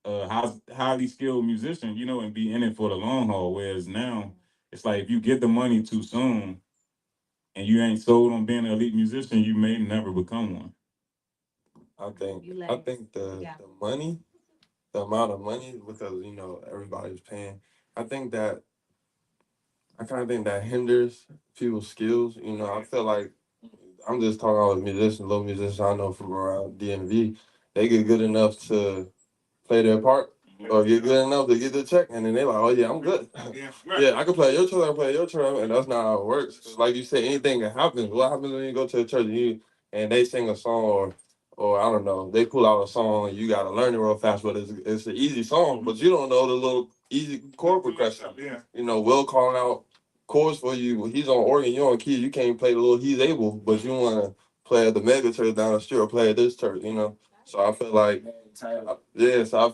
a highly skilled musician, and be in it for the long haul. Whereas now, it's like if you get the money too soon and you ain't sold on being an elite musician, you may never become one.
I think the money, the amount of money, because everybody's paying. I think that I kind of think that hinders people's skills. I feel like I'm just talking about musicians, little musicians I know from around DMV. They get good enough to play their part, or get good enough to get the check, and then they like, oh yeah, I'm good. Yeah, I can play your church, I can play your church, and that's not how it works. 'Cause like you said, anything can happen. What happens when you go to a church and they sing a song, or I don't know, they pull out a song and you gotta learn it real fast, but it's an easy song, but you don't know the little easy chord progression. You know, Will calling out chords for you. He's on organ, you're on keys. You can't play the little he's able, but you want to play at the mega church down the street or play at this church. You know, so I feel like yeah. So I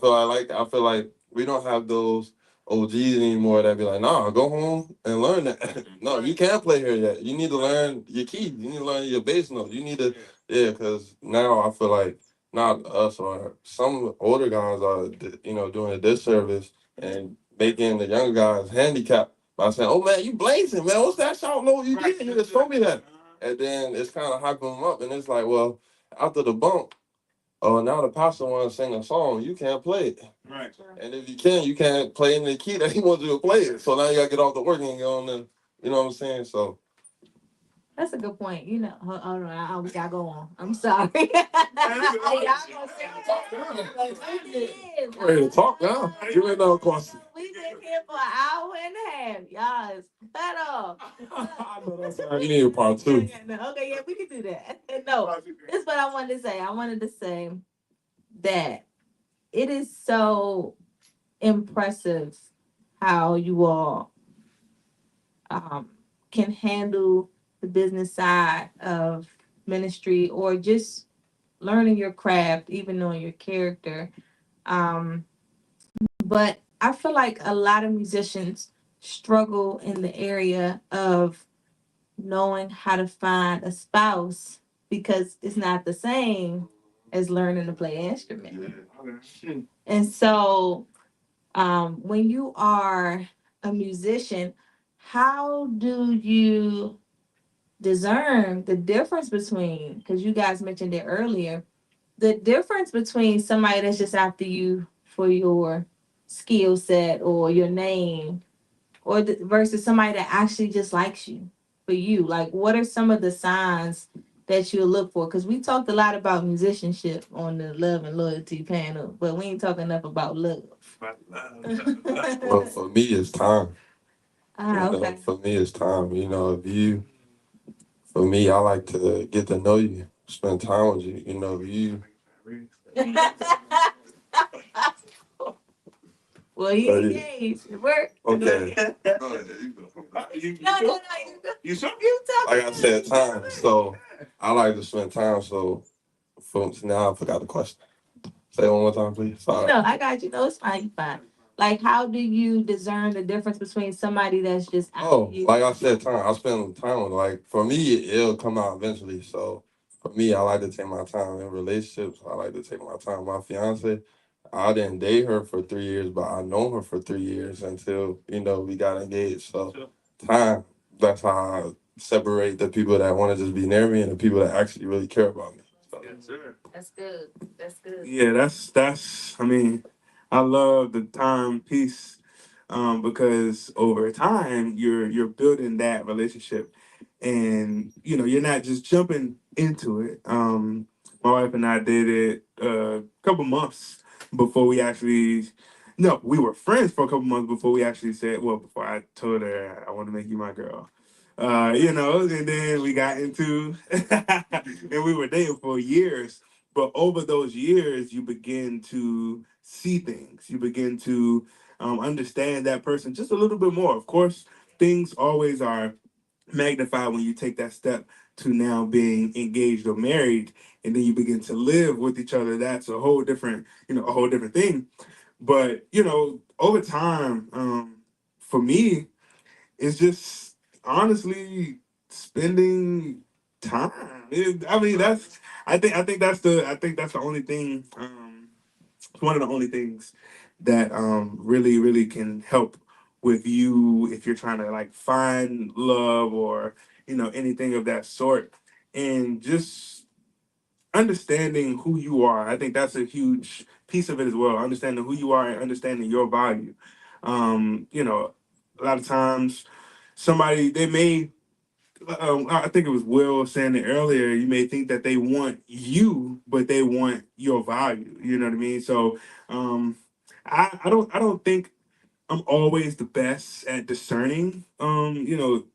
feel like we don't have those OGs anymore that be like, nah, go home and learn that. No, you can't play here yet. You need to learn your keys. You need to learn your bass notes. You need to because now I feel like not us or some older guys are doing a disservice and making the younger guys handicapped by saying, "Oh man, you blazing, man. What's that? I don't know what you did. You just show me that." And then it's kind of hyping them up, and it's like, well, after the bump, oh, now the pastor wants to sing a song. You can't play it. Right. And if you can't play in the key that he wants you to play it. So now you got to get off the work and go on the, you know what I'm saying? So.
That's a good point. You know, hold on, we gotta go on. I'm sorry. Y'all gonna say
I'm ready to talk now. Give me another question.
We've been here for an hour and a half. Y'all is fed up.
I know that's right. You need a part two.
Okay, yeah, we can do that. No, this is what I wanted to say. I wanted to say that it is so impressive how you all can handle the business side of ministry or just learning your craft, even knowing your character. But I feel like a lot of musicians struggle in the area of knowing how to find a spouse because it's not the same as learning to play an instrument. And so when you are a musician, how do you discern the difference between, because you guys mentioned it earlier, the difference between somebody that's just after you for your skill set or your name or versus somebody that actually just likes you for you? Like, what are some of the signs that you look for? Because we talked a lot about musicianship on the love and loyalty panel, but we ain't talking enough about love.
Well, for me, it's time.
Okay.
For me, it's time. For me, I like to get to know you, spend time with you.
Well, he's engaged. Work.
Okay.
No. You sure? You talking?
Like I said, time. So I like to spend time. So now I forgot the question. Say it one more time, please. Sorry.
No, I got you. No, it's fine. Like, how do you discern the difference between somebody that's just
after you? Like I said, time. I spend time with. Like for me, it'll come out eventually. So for me, I like to take my time in relationships. I like to take my time. My fiance, I didn't date her for 3 years, but I known her for 3 years until we got engaged. So time. That's how I separate the people that want to just be near me and the people that actually really care about me. So.
Yes, sir.
That's good. That's good.
Yeah, that's. I mean, I love the time piece, because over time you're building that relationship, and you're not just jumping into it. My wife and I did it a couple months before we actually. No, we were friends for a couple months before we actually said. Well, before I told her I want to make you my girl. And then we got into, and we were dating for years. But over those years, you begin to see things. You begin to understand that person just a little bit more. Of course, things always are magnified when you take that step to now being engaged or married, and then you begin to live with each other. That's a whole different thing. But over time, for me, it's just honestly spending time. I mean, I think that's the only thing. It's one of the only things that really really can help with you if you're trying to like find love or anything of that sort, and just understanding who you are. I think that's a huge piece of it as well. Understanding who you are and understanding your value. A lot of times somebody they may I think it was Will saying it earlier. You may think that they want you, but they want your value. You know what I mean? So I don't think I'm always the best at discerning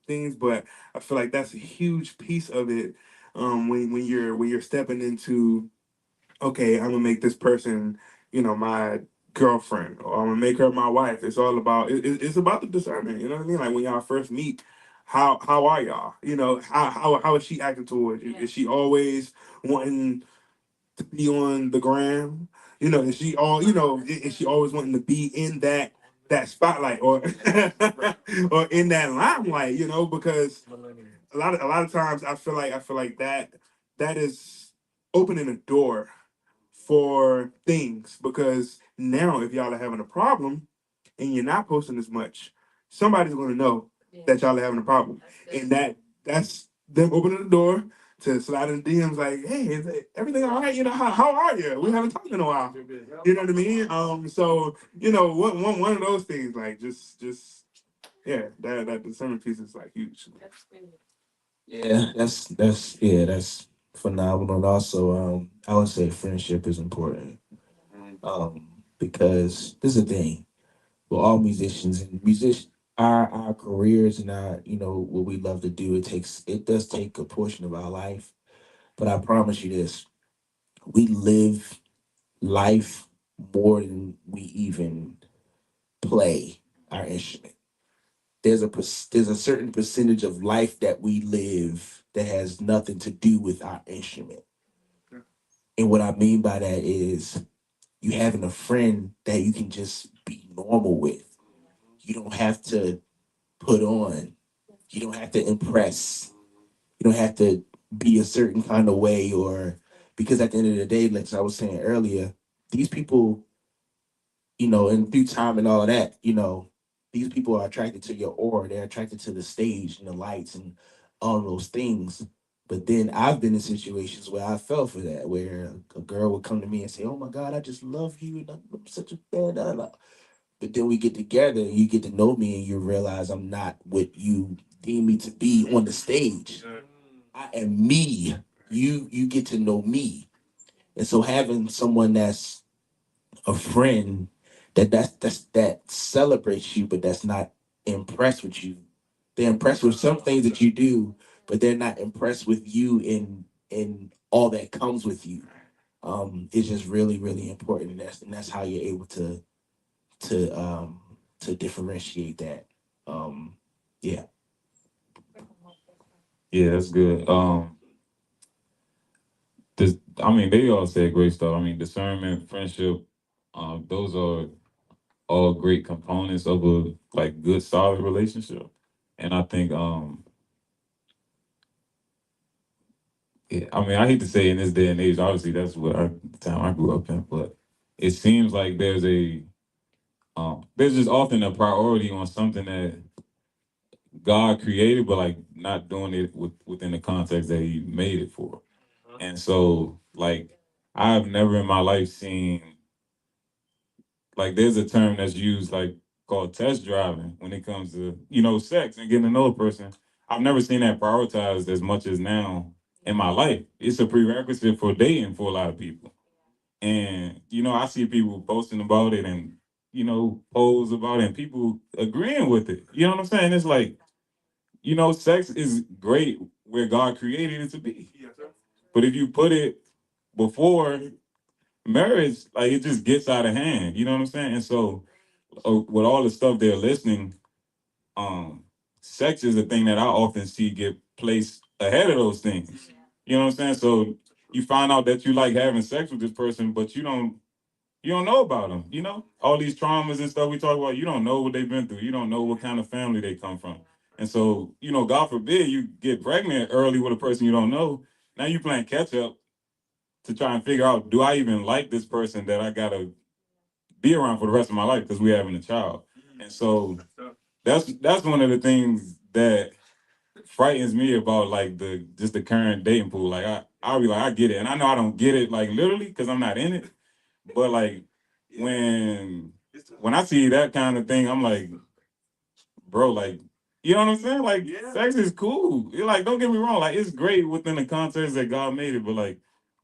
things, but I feel like that's a huge piece of it. When you're stepping into, okay, I'm gonna make this person, my girlfriend, or I'm gonna make her my wife. It's all about it's about the discernment. You know what I mean? Like when y'all first meet, how are y'all? How is she acting towards you? Is she always wanting to be on the gram? Is she always wanting to be in that spotlight, or or in that limelight? Because a lot of times I feel like that is opening a door for things, because now if y'all are having a problem and you're not posting as much, somebody's going to know that y'all are having a problem, and that's them opening the door to slide in DMs like, hey, everything all right? How are you? We haven't talked in a while. You know what I mean? So one of those things, like just yeah, that discernment piece is like huge.
Yeah, that's phenomenal. And also, I would say friendship is important. Because this is the thing. We're all musicians, and our careers and our what we love to do, it does take a portion of our life. But I promise you this, we live life more than we even play our instrument. There's a certain percentage of life that we live that has nothing to do with our instrument. And what I mean by that is you having a friend that you can just be normal with. You don't have to put on. You don't have to impress. You don't have to be a certain kind of way, or because at the end of the day, like I was saying earlier, these people, in through time and all of that, these people are attracted to your aura. They're attracted to the stage and the lights and all those things. But then I've been in situations where I fell for that, where a girl would come to me and say, "Oh my God, I just love you, and I'm such a fan." Da, da, da." But then we get together and you get to know me and you realize I'm not what you deem me to be on the stage. I am me. You get to know me. And so having someone that's a friend that celebrates you, but that's not impressed with you. They're impressed with some things that you do, but they're not impressed with you in all that comes with you. It's just really, really important. And that's how you're able to um to differentiate that. Um yeah.
Yeah, that's good. I mean, they all said great stuff. I mean, discernment, friendship, those are all great components of a like good, solid relationship. And I think, yeah, I mean, I hate to say in this day and age, obviously that's the time I grew up in, but it seems like there's just often a priority on something that God created, but like not doing it within the context that He made it for. And so, like, I've never in my life seen, like, there's a term that's used, like, called test driving when it comes to, sex and getting to know a person. I've never seen that prioritized as much as now in my life. It's a prerequisite for dating for a lot of people. And, I see people posting about it and, pose about it and people agreeing with it. You know what I'm saying? It's like, sex is great where God created it to be. But if you put it before marriage, like it just gets out of hand. You know what I'm saying? And so, with all the stuff they're listening, um, sex is the thing that I often see get placed ahead of those things. You know what I'm saying? So you find out that you like having sex with this person, but you don't know about them. All these traumas and stuff we talk about. You don't know what they've been through. You don't know what kind of family they come from. And so, God forbid you get pregnant early with a person you don't know. Now you playing catch up to try and figure out, do I even like this person that I gotta be around for the rest of my life because we're having a child? And so that's one of the things that frightens me about like the current dating pool. Like I'll be like, I get it, and I know I don't get it like literally because I'm not in it. But like when I see that kind of thing, I'm like, bro, like, you know what I'm saying? Like, sex is cool. You're like, don't get me wrong, like it's great within the context that God made it, but like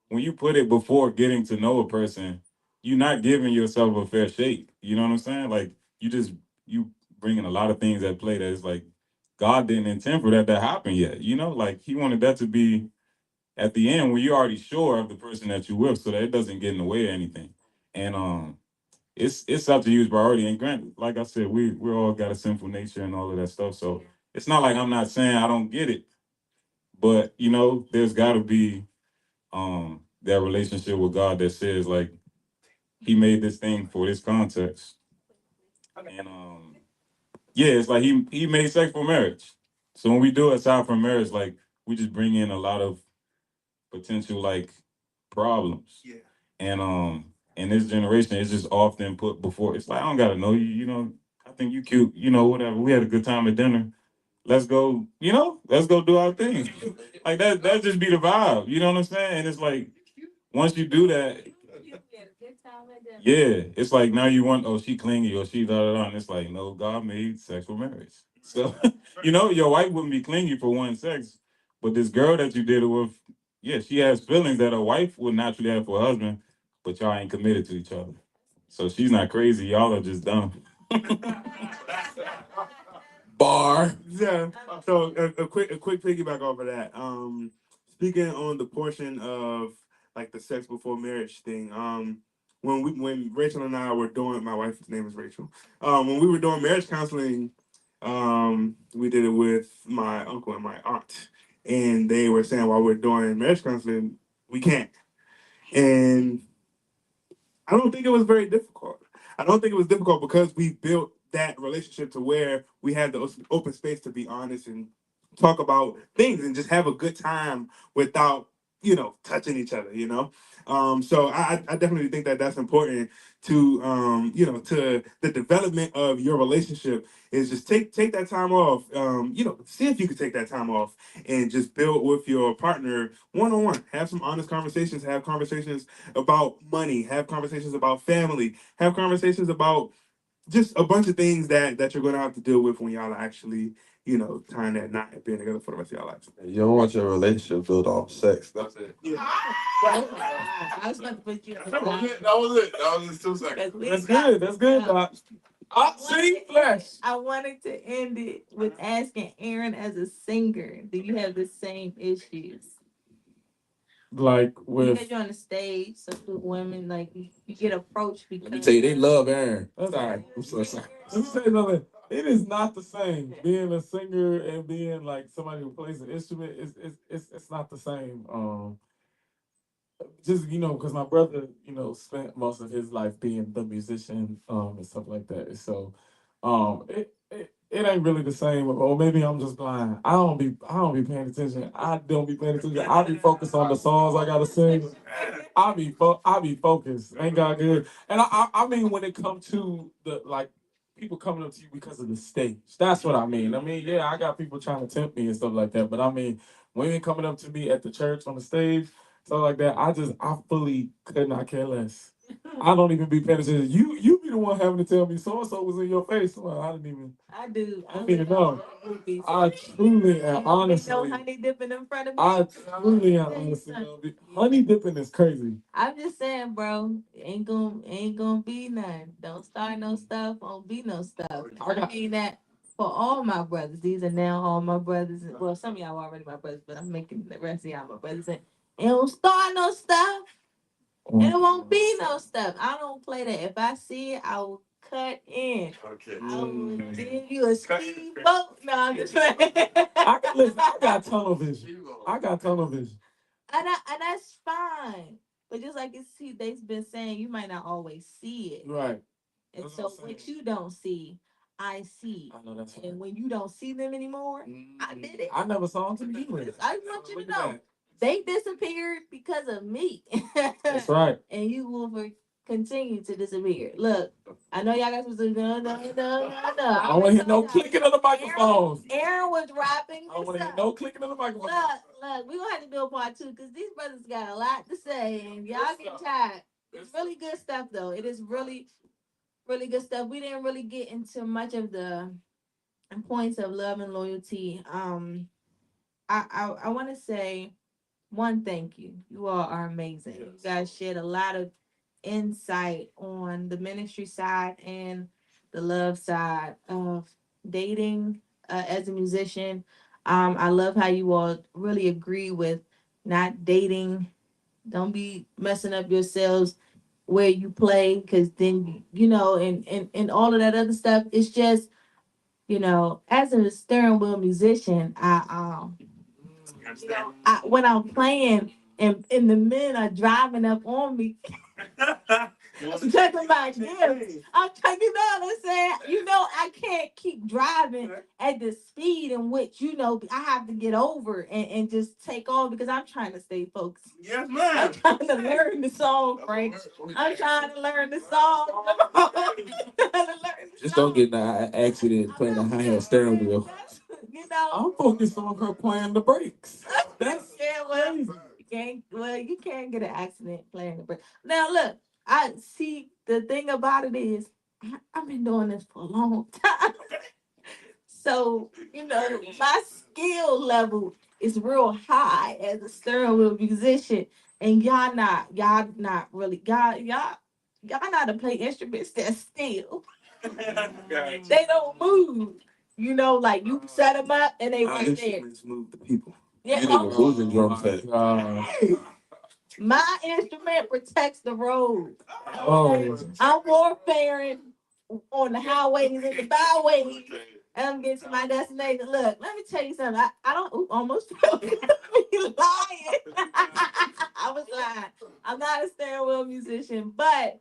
when you put it before getting to know a person, you're not giving yourself a fair shake. You know what I'm saying? Like you bringing a lot of things at play that is like God didn't intend for that to happen yet. You know, like He wanted that to be at the end when you're already sure of the person that you're with, so that it doesn't get in the way of anything. And it's up to you, priority. And granted, like I said, we all got a sinful nature and all of that stuff. So it's not like I'm not saying I don't get it, but you know, there's got to be that relationship with God that says like He made this thing for this context, and yeah, it's like He made sex for marriage. So when we do it aside from marriage, like we just bring in a lot of potential like problems.
Yeah.
And in this generation, it's just often put before. It's like I don't gotta know you. You know, I think you cute. You know, whatever. We had a good time at dinner. Let's go. You know, let's go do our thing. Like that. That just be the vibe. You know what I'm saying? And it's like once you do that, yeah, it's like now you want. Oh, she clingy or she da da da. And it's like no, God made sexual marriage. So you know, your wife wouldn't be clingy for one sex, but this girl that you did it with, yeah, she has feelings that a wife would naturally have for a husband, but y'all ain't committed to each other. So she's not crazy. Y'all are just dumb.
Bar.
Yeah. So a quick piggyback off of that. Speaking on the portion of like the sex before marriage thing. When Rachel and I were doing, my wife's name is Rachel. When we were doing marriage counseling, we did it with my uncle and my aunt, and they were saying while we're doing marriage counseling, we can't. And I don't think it was very difficult. I don't think it was difficult because we built that relationship to where we had the open space to be honest and talk about things and just have a good time without, touching each other, So I definitely think that that's important to, to the development of your relationship is just take that time off, see if you can take that time off and just build with your partner one-on-one, have some honest conversations, have conversations about money, have conversations about family, have conversations about just a bunch of things that you're going to have to deal with when y'all are actually, tying that knot and being together for the rest of your lives.
You don't want your relationship built off sex. That's it.
Yeah.
I was about to put you on the
That was
spot.
it. That was it. That was just 2 seconds.
'Cause we
That's
got-
good. That's good, Doc. See, flesh.
I wanted to end it with asking Aaron, as a singer, do you have the same issues?
Like
Because
with
you're on the stage, so with women, like you get approached because.
Let me tell you, they love Aaron.
That's
Sorry. I'm so sorry.
let me say something. It is not the same being a singer and being like somebody who plays an instrument. It's not the same. Just because my brother, spent most of his life being the musician, and stuff like that. So, it ain't really the same. Or maybe I'm just blind. I don't be paying attention. I don't be paying attention. I be focused on the songs I gotta sing. I be focused. Ain't God good? And I mean when it comes to the like people coming up to you because of the stage. That's what I mean. I mean, yeah, I got people trying to tempt me and stuff like that. But I mean, women coming up to me at the church on the stage, stuff like that. I fully could not care less. I don't even be paying attention. You be the one having to tell me so and so was in your face. Well, I didn't even.
I do.
I don't even know.
Movies.
I truly and
No
honestly.
honey dipping in front of me.
I truly and honestly love it. Honey dipping is crazy.
I'm just saying, bro, ain't gonna be none. Don't start no stuff, won't be no stuff. I mean that for all my brothers. These are now all my brothers. Well, some of y'all are already my brothers, but I'm making the rest of y'all my brothers. And don't start no stuff. And it won't be no stuff. I don't play that. If I see it, I will cut in.
Okay.
I will give you a speedboat. No, I'm just playing.
Listen, I got tunnel vision. I got tunnel vision.
And that's fine. But just like they've been saying, you might not always see it.
Right.
And
That's
so
what I'm
what
saying.
you don't see, I see.
I know that's right.
And when you don't see them anymore, I did it.
I never saw him to begin with.
I want you to
Look at
know.
that.
They disappeared because of me.
That's right.
And you will continue to disappear. Look, I know y'all got some no.
I don't want to hear no clicking of the microphones.
Aaron was rapping.
I don't want to hear no clicking of the microphones.
Look, we're gonna have to do a part 2 because these brothers got a lot to say and y'all get tired. It's really good stuff though. It is really, really good stuff. We didn't really get into much of the points of love and loyalty. I want to say one, thank you. You all are amazing. You guys shared a lot of insight on the ministry side and the love side of dating as a musician. I love how you all really agree with not dating. Don't be messing up yourselves where you play, because then and all of that other stuff. It's just, as a steering wheel musician, when I'm playing and the men are driving up on me, I'm talking about gifts. I'm talking, what I'm saying? I can't keep driving at the speed in which, I have to get over and just take off, because I'm trying to stay focused.
Yes,
I'm
ma'am.
trying to learn the song, Frank. I'm trying to learn the song. I'm trying to learn the
Just
song.
don't get in an accident playing a high hat steering wheel.
That's,
I'm focused on her playing the brakes. That's
yeah, well,
crazy.
you can't get an accident playing the brake. Now look, I see the thing about it is I've been doing this for a long time. So, my skill level is real high as a steering wheel musician. And y'all not really, y'all know how to play instruments that still. They don't move. Like you set them up and they
Our
right there.
instruments move the people.
Yeah,
You need a moving drum set.
my instrument protects the road.
Oh,
I'm warfaring on the highways and the byways, and I'm getting to my destination. Look, let me tell you something. I don't almost feel be lying. I was lying. I'm not a steering wheel musician, but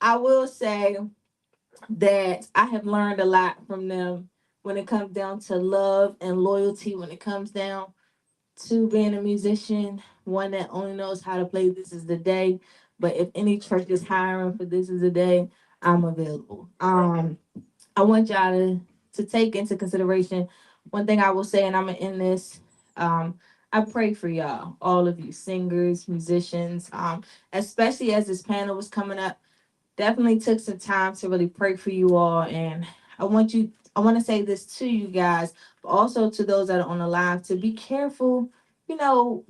I will say that I have learned a lot from them when it comes down to love and loyalty, when it comes down to being a musician, one that only knows how to play This Is the Day. But if any church is hiring for This Is the Day, I'm available. I want y'all to take into consideration one thing I will say, and I'm gonna end this. I pray for y'all, all of you singers, musicians, especially as this panel was coming up. Definitely took some time to really pray for you all, and I want to say this to you guys, but also to those that are on the live, to be careful,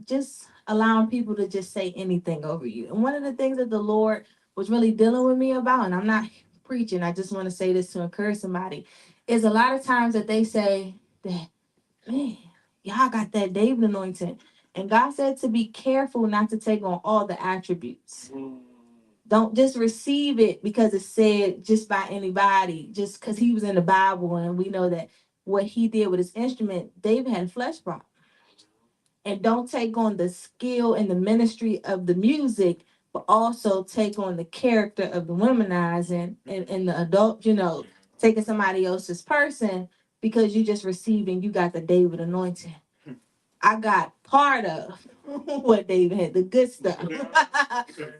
just allowing people to just say anything over you. And one of the things that the Lord was really dealing with me about, and I'm not preaching, I just want to say this to encourage somebody, is a lot of times that they say that, man, y'all got that David anointing. And God said to be careful not to take on all the attributes. Don't just receive it because it's said just by anybody, just because he was in the Bible, and we know that what he did with his instrument, David had a flesh problem. And don't take on the skill and the ministry of the music, but also take on the character of the womanizing and the adult, taking somebody else's person because you just receiving, you got the David anointing. I got part of what David had, the good stuff.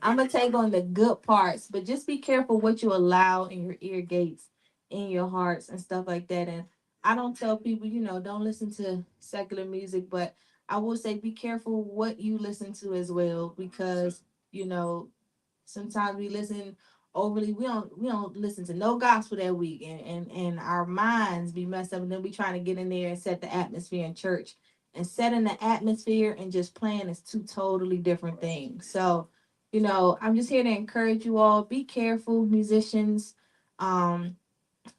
I'm gonna take on the good parts, but just be careful what you allow in your ear gates, in your hearts, and stuff like that. And I don't tell people, don't listen to secular music, but I will say be careful what you listen to as well, because you know sometimes we listen overly. We don't listen to no gospel that week, and our minds be messed up, and then we trying to get in there and set the atmosphere in church. And setting the atmosphere and just playing is two totally different things. So, I'm just here to encourage you all. Be careful, musicians. Um,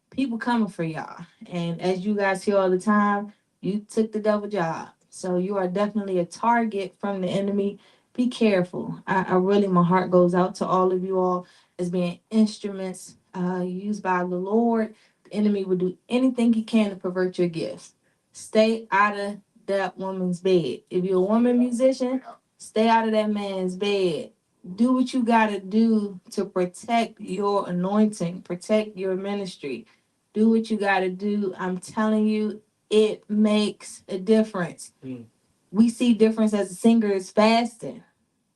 People coming for y'all. And as you guys hear all the time, you took the devil job. So you are definitely a target from the enemy. Be careful. I really, my heart goes out to all of you all as being instruments used by the Lord. The enemy will do anything he can to pervert your gifts. Stay out of that woman's bed. If you're a woman musician, stay out of that man's bed. Do what you got to do to protect your anointing, protect your ministry. Do what you got to do. I'm telling you, it makes a difference. We see difference as singers fasting,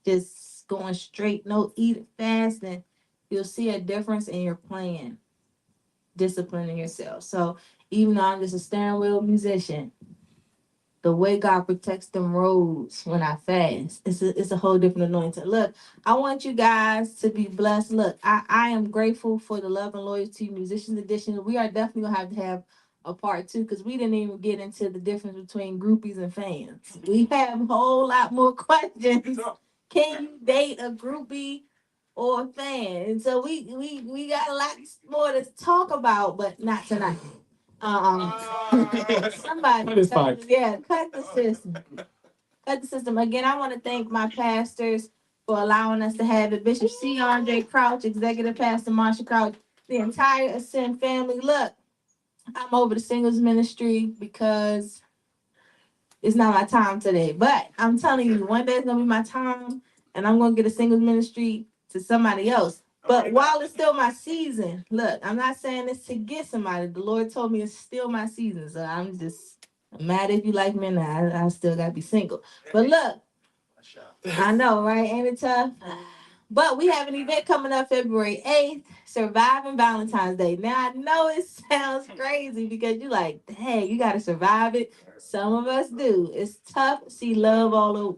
just going straight, no eat fasting. You'll see a difference in your playing, disciplining yourself. So even though I'm just a steering wheel musician, the way God protects them roads when I fast, it's a whole different anointing. Look, I want you guys to be blessed. Look, I am grateful for the Love and Loyalty Musicians Edition. We are definitely gonna have a part two, because we didn't even get into the difference between groupies and fans. We have a whole lot more questions. Can you date a groupie or a fan. And so we got a lot more to talk about, but not tonight. Somebody,
Cut his mic.
yeah, cut the system. Cut the system. Again, I want to thank my pastors for allowing us to have it. Bishop C. Andre Crouch, Executive Pastor Marsha Crouch, the entire Ascend family. Look, I'm over the singles ministry because it's not my time today. But I'm telling you, one day it's gonna be my time, and I'm gonna get a singles ministry to somebody else. But while it's still my season, look, I'm not saying this to get somebody. The Lord told me it's still my season, so I'm mad if you like me now. I still gotta be single. But look, I know, right? Ain't it tough? But we have an event coming up February 8th, Surviving Valentine's Day. Now, I know it sounds crazy because you're like, dang, you got to survive it. Some of us do. It's tough to see love all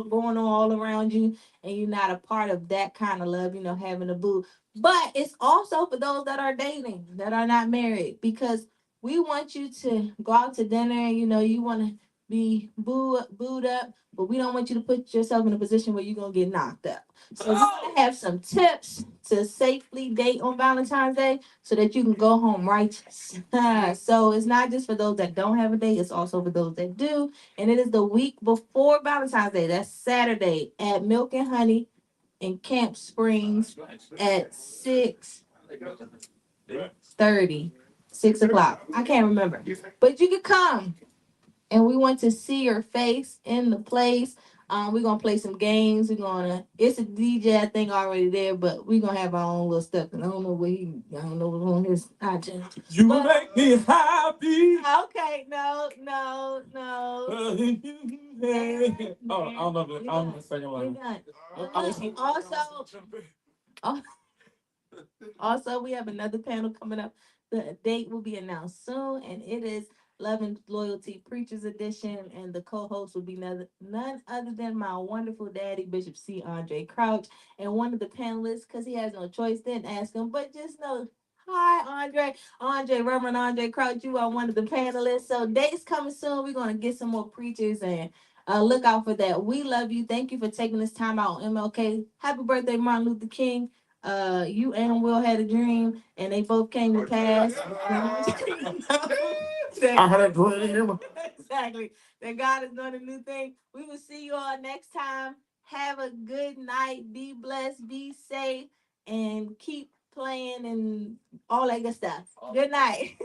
going on all around you, and you're not a part of that kind of love, having a boo. But it's also for those that are dating, that are not married, because we want you to go out to dinner, and, you want to be booed up, but we don't want you to put yourself in a position where you're going to get knocked up. So we're going to have some tips to safely date on Valentine's Day so that you can go home righteous. So it's not just for those that don't have a date, it's also for those that do. And it is the week before Valentine's Day. That's Saturday at Milk and Honey in Camp Springs at 6:30, 6 o'clock. I can't remember. But you can come. And we want to see your face in the place. We're gonna play some games. It's a DJ I think already there, but we're gonna have our own little stuff. And I don't know what's on his agenda.
You make me happy.
Okay, no.
Oh, I don't know the second
We're
line.
done.
Oh,
Also, we have another panel coming up. The date will be announced soon, and it is Love and Loyalty Preachers Edition. And the co-host will be none other than my wonderful daddy, Bishop C. Andre Crouch. And one of the panelists, because he has no choice, didn't ask him, but just know, hi, Reverend Andre Crouch, you are one of the panelists. So dates coming soon. We're going to get some more preachers, and look out for that. We love you. Thank you for taking this time out on MLK. Happy birthday, Martin Luther King. You and Will had a dream, and they both came to pass.
I had a dream.
Exactly. That God is doing a new thing. We will see you all next time. Have a good night. Be blessed. Be safe. And keep playing and all that good stuff. Good night.